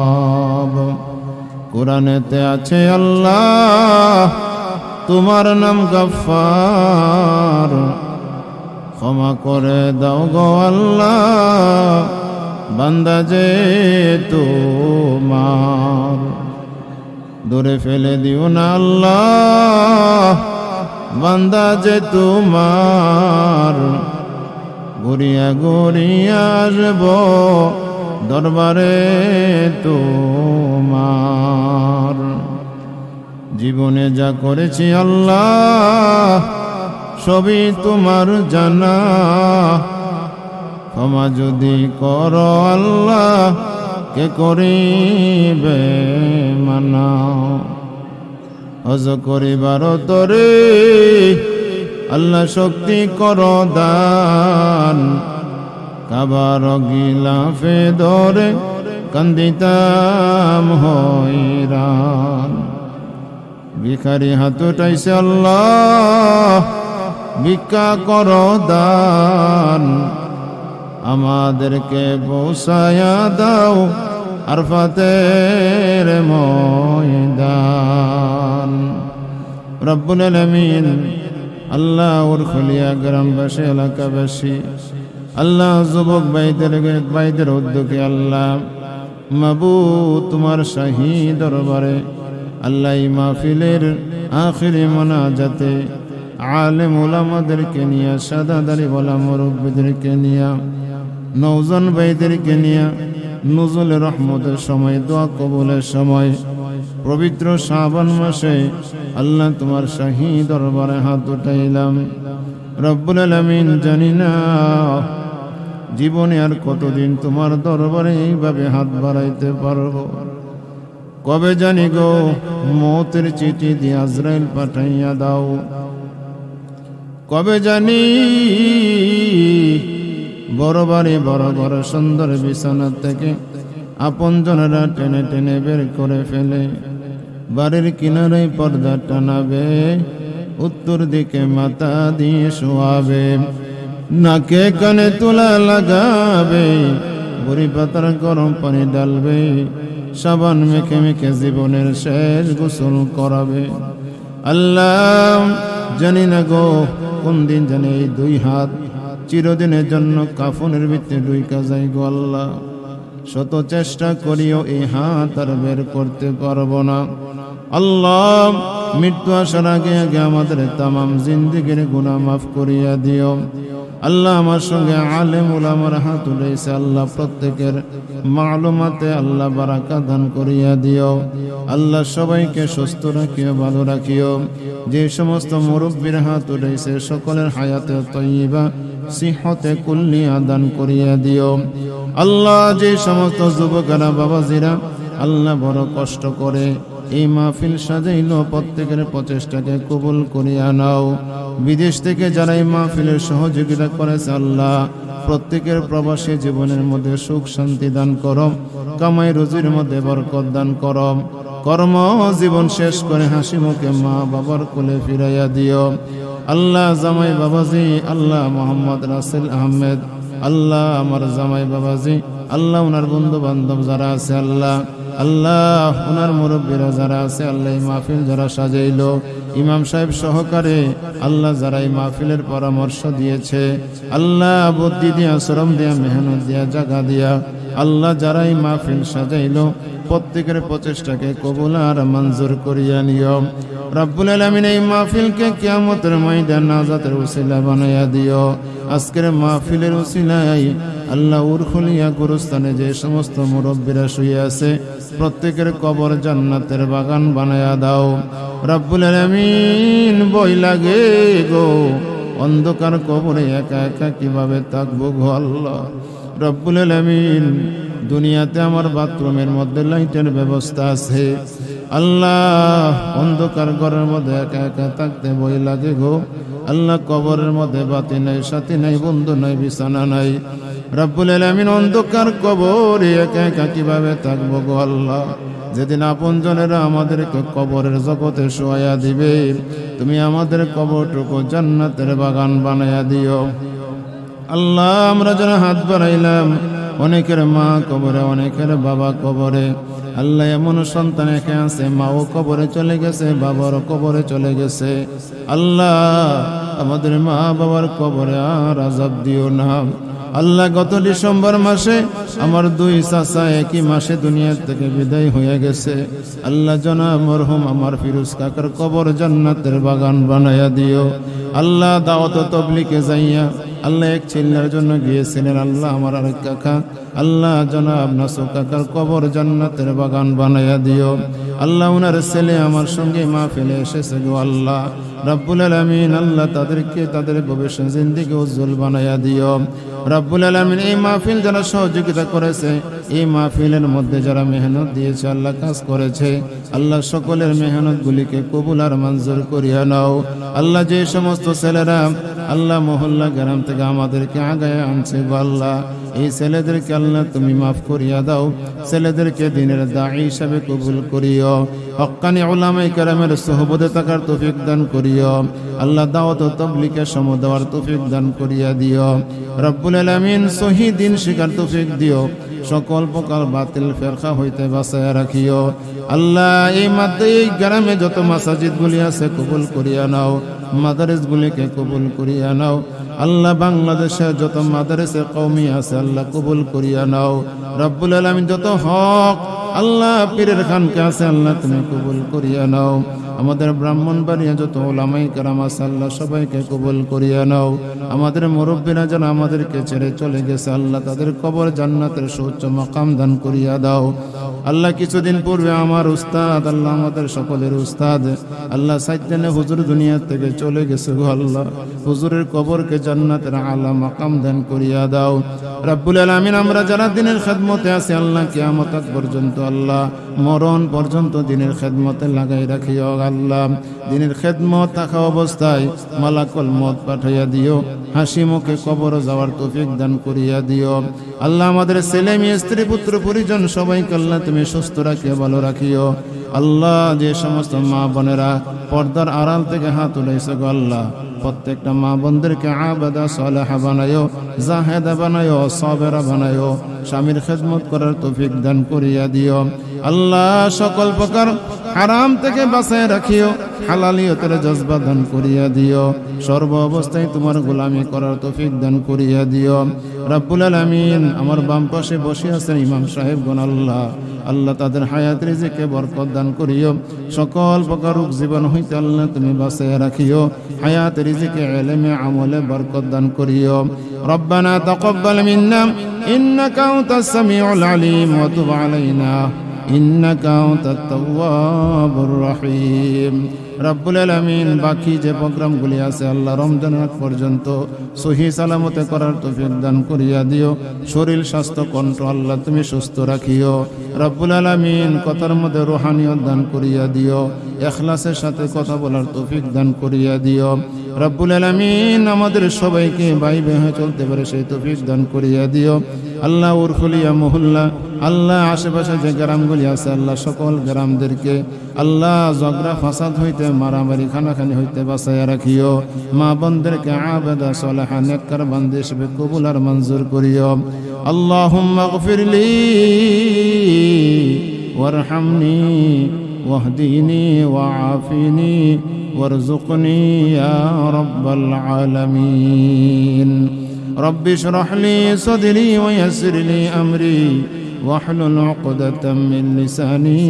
কুরআনেতে আছে আল্লাহ তোমার নাম গফফার ক্ষমা করে দাও গো আল্লাহ বান্দা যে তোমার দূরে ফেলে দিও না আল্লাহ বান্দা যে তোমার ঘুরিয়া ঘুরিয়া আসব দরবারে তোমার জীবনে যা করেছি আল্লাহ সবই তোমার জানা ক্ষমা যদি করো আল্লাহ কে করিবে মানা হজ করিবার তরে আল্লাহ শক্তি করো দান কাবার গিলাফে ধরে কান্দিতাম হইরান ভিখারি হাত উঠাইছে আল্লাহ ভিক্ষা করো দান আমাদেরকে পৌঁছায়া দাও আরফাতের ময়দান রব্বুল আলামিন আল্লাহ উরখলিয়া গ্রামবাসী এলাকাবাসী আল্লাহ যুবক ভাইদের উদ্যোগে আল্লাহ মাবুদ তোমার শাহী দরবারে আল্লাহ এই মাহফিলের আখিরি মোনাজাতে আলেম উলামাদেরকে নিয়ে সাদাদারি ওয়ালা মুরব্বিদেরকে নিয়ে নওজন ভাইদেরকে নিয়ে নুজুলে রহমতের সময় দোয়া কবুলের সময় পবিত্র শাবান মাসে আল্লাহ তোমার শাহী দরবারে হাত উঠাইলাম রব্বুল আলামিন জানি না জীবনে আর কতদিন তোমার দরবারে এইভাবে হাত বাড়াইতে পারবো কবে জানি গো মৌতের চিঠি দিয়ে আজরাইল পাঠাইয়া দাও কবে জানি বড় বাড়ি বড় বড় সুন্দর বিছানা থেকে আপনজনেরা টেনে টেনে বের করে ফেলে বাড়ির কিনারে পর্দা টানাবে উত্তর দিকে মাথা দিয়ে শোয়াবে নাকে কানে তুলা লাগাবে বুড়ি পাতার গরম পানি ডালবে সাবান মেখে মেখে জীবনের শেষ গোসল করাবে আল্লাহ জানি না গো কোন দিন জানি এই দুই হাত চিরদিনের জন্য কাফনের ভিতরে ঢুইকা যায় গো আল্লাহ শত চেষ্টা করিও এই হাত আর বের করতে পারবো না আল্লাহ মৃত্যু আসার আগে আগে আমাদের তামাম জিন্দেগির গুনাহ মাফ করিয়া দিও আল্লাহ আমার সঙ্গে আলেম উলামার হাত উঠাইছে আল্লাহ প্রত্যেকের মালুমাতে আল্লাহ বারাকা দান করিয়া দিও আল্লাহ সবাইকে সুস্থ রাখিও ভালো রাখিও যে সমস্ত মুরব্বীর হাত উঠাইছে সকলের হায়াতে তয়্যিবা সিহতে কুল্লিয়া দান করিয়া দিও আল্লাহ যে সমস্ত যুবকেরা বাবাজিরা আল্লাহ বড় কষ্ট করে এই মাহফিল সাজাইলো প্রত্যেকের প্রচেষ্টাকে কবুল করিয়া নাও বিদেশ থেকে যারা এই মাহফিলের সহযোগিতা করেছে আল্লাহ প্রত্যেকের প্রবাসী জীবনের মধ্যে সুখ শান্তি দান করো কামাই রুজির মধ্যে বরকত দান করো কর্ম জীবন শেষ করে হাসি মুখে মা বাবার কোলে ফিরাইয়া দিও আল্লাহ জামাই বাবাজি আল্লাহ মোহাম্মদ রাসেল আহমেদ আল্লাহ আমার জামাই বাবাজি আল্লাহ ওনার বন্ধু বান্ধব যারা আছে আল্লাহ আল্লাহ ওনার মুরব্বীরা যারা আছে আল্লাহ এই মাহফিল যারা সাজাইলো ইমাম সাহেব সহকারে আল্লাহ যারা এই মাহফিলের পরামর্শ দিয়েছে আল্লাহ বুদ্ধি দিয়া শ্রম দিয়া মেহনত দিয়া জায়গা দিয়া আল্লাহ যারা এই মাহফিল সাজাইলো প্রত্যেকের প্রচেষ্টাকে কবুল আর মঞ্জুর করিয়া নিও রব্বুল আলামিন এই মাহফিলকে কিয়ামতের ময়দান নাজাতের উসিলা বানাইয়া দিও আজকের মাহফিলের উসিলায় আল্লাহ উরখলিয়া গুরুস্থানে যে সমস্ত মুরব্বীরা শুয়ে আছে প্রত্যেকের কবর জান্নাতের বাগান বানায়া দাও রব্বুল আলামিন বই লাগে গো অন্ধকার কবরে একা একা কিভাবে থাকবো গো আল্লাহ রব্বুল আলামিন দুনিয়াতে আমার বাথরুমের মধ্যে লাইটের ব্যবস্থা আছে আল্লাহ অন্ধকার ঘরের মধ্যে একা একা থাকতে বই লাগে গো আল্লাহ কবরের মধ্যে বাতি নাই সাথী নাই বন্ধু নাই বিছানা নাই রব্বুল আলামিন অন্ধকার কবরে একা একা কিভাবে থাকবো গো আল্লাহ যেদিন আপনজনেরা আমাদেরকে কবরের জগতে শোয়া দিবে, তুমি আমাদের কবরটুকু জান্নাতের বাগান বানায়া দিও। আল্লাহ, আমরা যারা হাত বাড়াইলাম, অনেকের মা কবরে, অনেকের বাবা কবরে। আল্লাহ, এমন সন্তান একে আছে, মাও কবরে চলে গেছে, বাবারও কবরে চলে গেছে। আল্লাহ, আমাদের মা বাবার কবরে আর আযাব দিও না। আল্লাহ, গত ডিসেম্বর মাসে আমার 2 চাচা একই মাসে দুনিয়া থেকে বিদায় হয়ে গেছে। আল্লাহ, জনাব মরহুম আমার ফিরোজ কাকার কবর জান্নাতের বাগান বানায়া দিও। আল্লাহ, দাওয়াত ও তাবলীগে যাইয়া আল্লাহ এক ছেলের জন্য গিয়েছিলেন। আল্লাহ, আমার আরেক কাকা, আল্লাহ জনাব নাসু কাকার কবর জান্নাতের বাগান বানায়া দিও। আল্লাহ, ওনার ছেলে আমার সঙ্গে মাহফিলে এসেছে গো আল্লাহ রাব্বুল আলামিন। আল্লাহ, তাদেরকে তাদের ভবিষ্যৎ জিন্দেগি উজ্জ্বল বানায়া দিও রাব্বুল আলামিন। এই মাহফিল যারা সহযোগিতা করেছে, এই মাহফিলের মধ্যে যারা মেহনত দিয়েছে, আল্লাহ কাজ করেছে, আল্লাহ সকলের মেহনতগুলিকে কবুল আর মঞ্জুর করিয়া নাও। আল্লাহ, যে সমস্ত ছেলেরা আল্লাহ মহল্লা গ্রাম থেকে আমাদেরকে আগায় আনছে গো আল্লাহ, এই ছেলেদেরকে আল্লাহ তুমি মাফ করিয়া দাও। ছেলেদেরকে দিনের দাঈ হিসাবে কবুল করিও। হক্কানি উলামায়ে কেরামের সোহবতে থাকার তৌফিক দান করিও। আল্লাহ, দাওয়াত ও তাবলীগের সময় দেওয়ার তৌফিক দান করিয়া দিও রব্বুল আলামিন। সহি দিন শিকার তৌফিক দিও। সকল প্রকার বাতিল ফেরকা হইতে বাঁচাইয়া রাখিও আল্লাহ। এই গ্রামে যত মাসাজিদগুলি আছে কবুল করিয়া নাও, মাদারিসগুলিকে কবুল করিয়া নাও আল্লাহ। বাংলাদেশে যত মাদারিসে কওমি আছে আল্লাহ কবুল করিয়া নাও রব্বুল আলামিন। যত হক আল্লাহ পীরের খানকে আছে আল্লাহ তুমি কবুল করিয়া নাও। আমাদের ব্রাহ্মণবাড়িয়া যত ওলামায়ে কেরাম আছে আল্লাহ সবাইকে কবুল করিয়া নাও। আমাদের মুরব্বীরা যারা আমাদেরকে ছেড়ে চলে গেছে আল্লাহ তাদের কবর জান্নাতের সুউচ্চ মাকাম দান করিয়া দাও আল্লাহ। কিছুদিন পূর্বে আমার উস্তাদ আল্লাহ, আমাদের সকলের উস্তাদ আল্লাহ সাইয়েদনা হুজুর দুনিয়া থেকে চলে গেছে গো আল্লাহ। হুজুরের কবরকে জান্নাতের আলা মাকাম দান করিয়া দাও রব্বুল আলামিন। আমরা যারা দিনের খেদমতে আছি আল্লাহ, কিয়ামত পর্যন্ত আল্লাহ, মরণ পর্যন্ত দিনের খেদমতে লাগাই রাখিও আল্লাহ। দিনের খেদমত থাকা অবস্থায় মালাকুল মউত পাঠাইয়া দিও, হাসি মুখে কবর যাওয়ার তৌফিক দান করিয়া দিও আল্লাহ। আমাদের ছেলে মেয়ে স্ত্রী পুত্র পরিজন সবাইকে আল্লাহ তুমি সুস্থ রাখিও, ভালো রাখিও আল্লাহ। যে সমস্ত মা বোনেরা পর্দার আড়াল থেকে হাত উঠাইছে গো আল্লাহ, প্রত্যেকটা মা বোনদেরকে আবাদা সালেহা বানায়ো, জাহেদা বানায়ো, সাবেরা বানায়ো, স্বামীর খেদমত করার তৌফিক দান করিয়া দিও আল্লাহ। সকল প্রকার হারাম থেকে বাঁচায় রাখিও, হালালিয়তের জজবা দান করিয়া দিও। সর্ব অবস্থায় তোমার গোলামি করার তৌফিক দান করিয়া দিও রব্বুল আলামিন। আমার বাম পাশে বসে আছেন ইমাম সাহেবগণ আল্লাহ, আল্লাহ তাদের হায়াত রিজিকে বরকত দান করিও। সকল প্রকার রোগ জীবন হইতে আল্লাহ তুমি বাঁচাইয়া রাখিও। হায়াত রিজিকে ইলমে আমলে বরকত দান করিও। রব্বানা তাকাব্বাল মিন্না ইন্নাকা আনতাস সামিউল আলিম ওয়া তুব আলাইনা ইন্নাকা আনতাত তাওয়াবুর রহিম রব্বুল আলামিন। বাকি যে প্রোগ্রামগুলি আছে আল্লাহ রমজান আগ পর্যন্ত সহি সালামতে করার তৌফিক দান করিয়া দিও। শরীর স্বাস্থ্য কণ্ঠ আল্লাহ তুমি সুস্থ রাখিও রব্বুল আলামিন। কথার মধ্যে রুহানিয়ত দান করিয়া দিও, ইখলাসের সাথে কথা বলার তৌফিক দান করিয়া দিও রব্বুল আলামিন। আমাদের সবাইকে ভাই হয়ে চলতে পারে সেই তৌফিক দান করিয়া দিও আল্লাহ। উরফুলিয়া মহল্লা আল্লাহ, আশেপাশে যে গ্রামগুলি আছে আল্লাহ সকল গ্রামদেরকে আল্লাহ ঝগড়া ফাসাদ হইতে, মারামারি খানাখানি হইতে বাঁচাইয়া রাখিও। মা বোনদেরকে আবেদা সালেহা নেককার বান্দী হিসেবে কবুল আর মঞ্জুর করিও। আল্লাহুম্মা গফিরলি ওয়ারহামনি ওয়াহদিনি ওয়াআফিনি ওয়ারযুকনি ইয়া রাব্বাল আলামিন। রব্বি ইশরাহ লি সাদরি ওয়া ইয়াসসির লি আমরি واحلل عقدة من لساني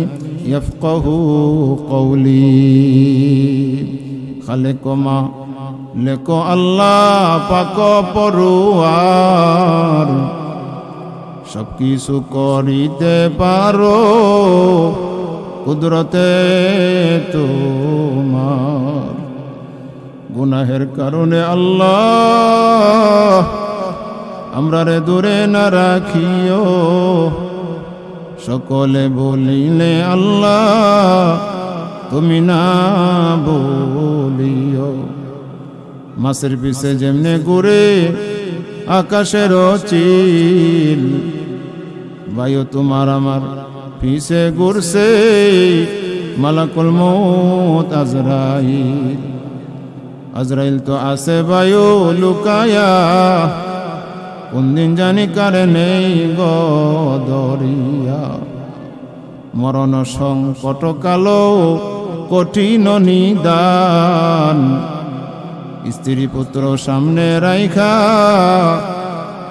يفقهوا قولي। খালেক মা লেকো আল্লাহ পাক পরওয়ার, সব কিছু করিতে পারো কুদরতে তোমার। গুনাহের কারণে আল্লাহ আমরা রে দূরে না রাখিও, সকলে বলিলে আল্লাহ তুমি না বলিও। মাছের পিছে যেমনে ঘুরে আকাশের চিল, বায়ু তোমার আমার পিছে ঘুরছে মালাকুল মউত আজরাইল। আজরাইল তো আছে বায়ু লুকায়া, কোন দিন জানি কারে নেই গদরিয়া। মরণ সংকট কালো কঠিন নিদান, স্ত্রী পুত্র সামনে রাইখা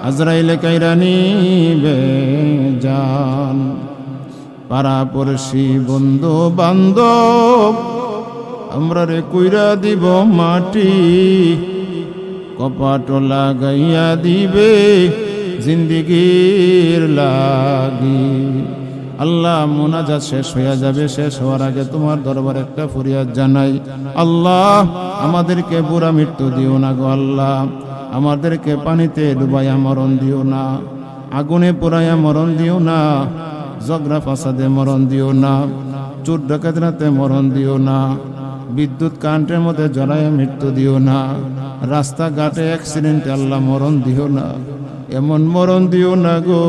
আজরাইলে কাইরা নিবে জান। পাড়াপড়শি বন্ধু বান্ধব আমরা রে কইরা দিব মাটি, কপাট লাগাইয়া দিবে জিন্দিগির লাগি। আল্লাহ মুনাজাত শেষ হইয়া যাবে, শেষ হওয়ার আগে তোমার দরবার একটা ফরিয়াদ জানাই। আল্লাহ আমাদেরকে বুড়া মৃত্যু দিও না গো আল্লাহ, আমাদেরকে পানিতে ডুবাইয়া মরণ দিও না, আগুনে পোড়াইয়া মরণ দিও না, ঝগড়া ফাসাদে মরণ দিও না, চোর ডাকাতে মরণ দিও না, বিদ্যুৎ কারেন্টের মধ্যে জড়াইয়া মৃত্যু দিও না, রাস্তাঘাটে অ্যাক্সিডেন্টে আল্লাহ মরণ দিও না, এমন মরণ দিও না গো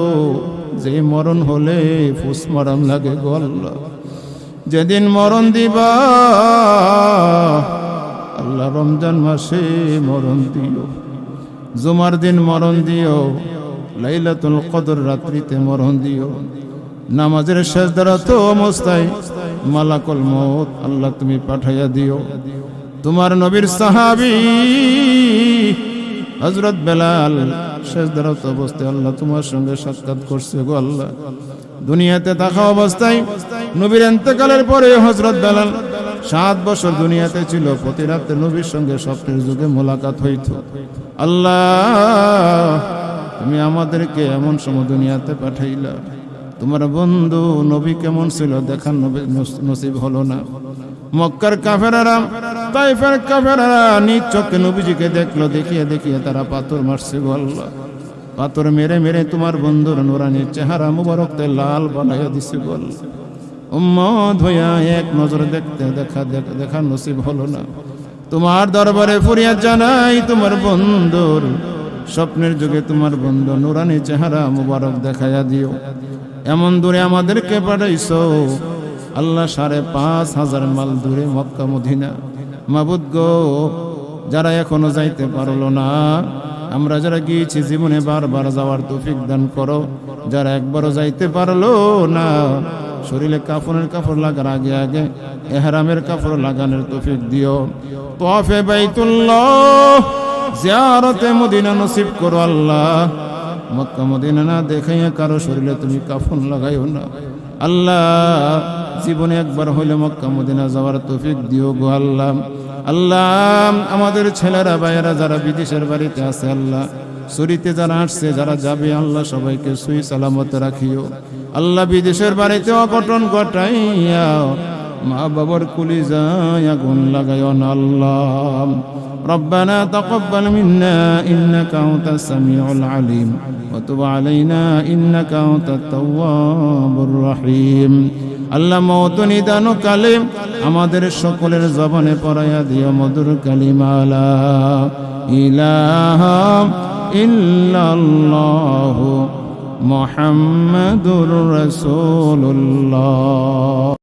যে মরণ হলে ফুসমারাম লাগে গো আল্লাহ। যেদিন মরণ দিবা আল্লাহ রমজান মাসে মরণ দিও, জুমার দিন মরণ দিও, লাইলাতুল কদর রাত্রিতে মরণ দিও, নামাজের সেজদারত অবস্থায় মালাকুল মউত আল্লাহ তুমি পাঠাইয়া দিও। তোমার নবীর সাহাবী হযরত বেলাল সেজদারত অবস্থায় আল্লাহ তোমার সঙ্গে সাক্ষাৎ করছে গো আল্লাহ। দুনিয়াতে থাকা অবস্থায় নবীর ইন্তেকালের পরে হযরত বেলাল 7 বছর দুনিয়াতে ছিল, প্রতি রাতে নবীর সঙ্গে স্বপ্নের যুগে মোলাকাত হইত। আল্লাহ তুমি আমাদেরকে এমন সময় দুনিয়াতে পাঠাইলা, তোমার বন্ধু নবী কেমন ছিল দেখার নসিব হলো না। মক্কার কাফেররা, তাইফের কাফেররা নিজ চোখে নবীজিকে দেখলো, দেখিয়ে দেখিয়ে তারা পাথর মারছে গো আল্লাহ। পাথর মেরে মেরে তোমার বন্ধুর নুরানি চেহারা মুবারকতে লাল বানাইয়া দিছে গো আল্লাহ। উম্মত হইয়া এক নজর দেখতে দেখার নসিব হলো না। তোমার দরবারে ফরিয়াদ জানাই, তোমার বন্ধুর স্বপ্নের যুগে তোমার বন্ধু নুরানি চেহারা মুবারক দেখাইয়া দিও। এমন দূরে আমাদেরকে পাঠাইছো আল্লাহ, 5,500 মাইল দূরে মক্কা মদিনা। মাবুদ গো, যারা এখনো যাইতে পারলো না, আমরা যারা গিয়েছি জীবনে বারবার যাওয়ার তৌফিক দান করো। যারা একবারও যাইতে পারলো না, শরীরে কাফনের কাপড় লাগার আগে আগে ইহরামের কাপড় লাগানোর তৌফিক দিও। তাওয়াফে বাইতুল্লাহ, জিয়ারতে মদিনা নসিব করো আল্লাহ। মক্কা মদিনা না দেখাইয়া কারো শরীরে তুমি কাফন লাগাইও না আল্লাহ। জীবনে একবার হইলে মক্কা মদিনা যাওয়ার তৌফিক দিও গো আল্লাহ। আল্লাহ আমাদের ছেলেরা ভাইয়েরা যারা বিদেশের বাড়িতে আছে আল্লাহ, ছুরিতে যারা আসছে যারা যাবে আল্লাহ, সবাইকে সুই সালামতে রাখিও আল্লাহ। বিদেশের বাড়িতে অঘটন ঘটাইয়া মা বাবার কলিজায় আগুন লাগাইও না আল্লাহ। ربنا تقبل منا إنك أنت السميع العليم وتب علينا إنك أنت التواب الرحيم। আল্লাহ মওত নিদান কালে আমাদের সকলের জবানে পড়াইয়া দিও মধুর কালিমা লা ইলাহা ইল্লাল্লাহু মুহাম্মাদুর রাসূলুল্লাহ।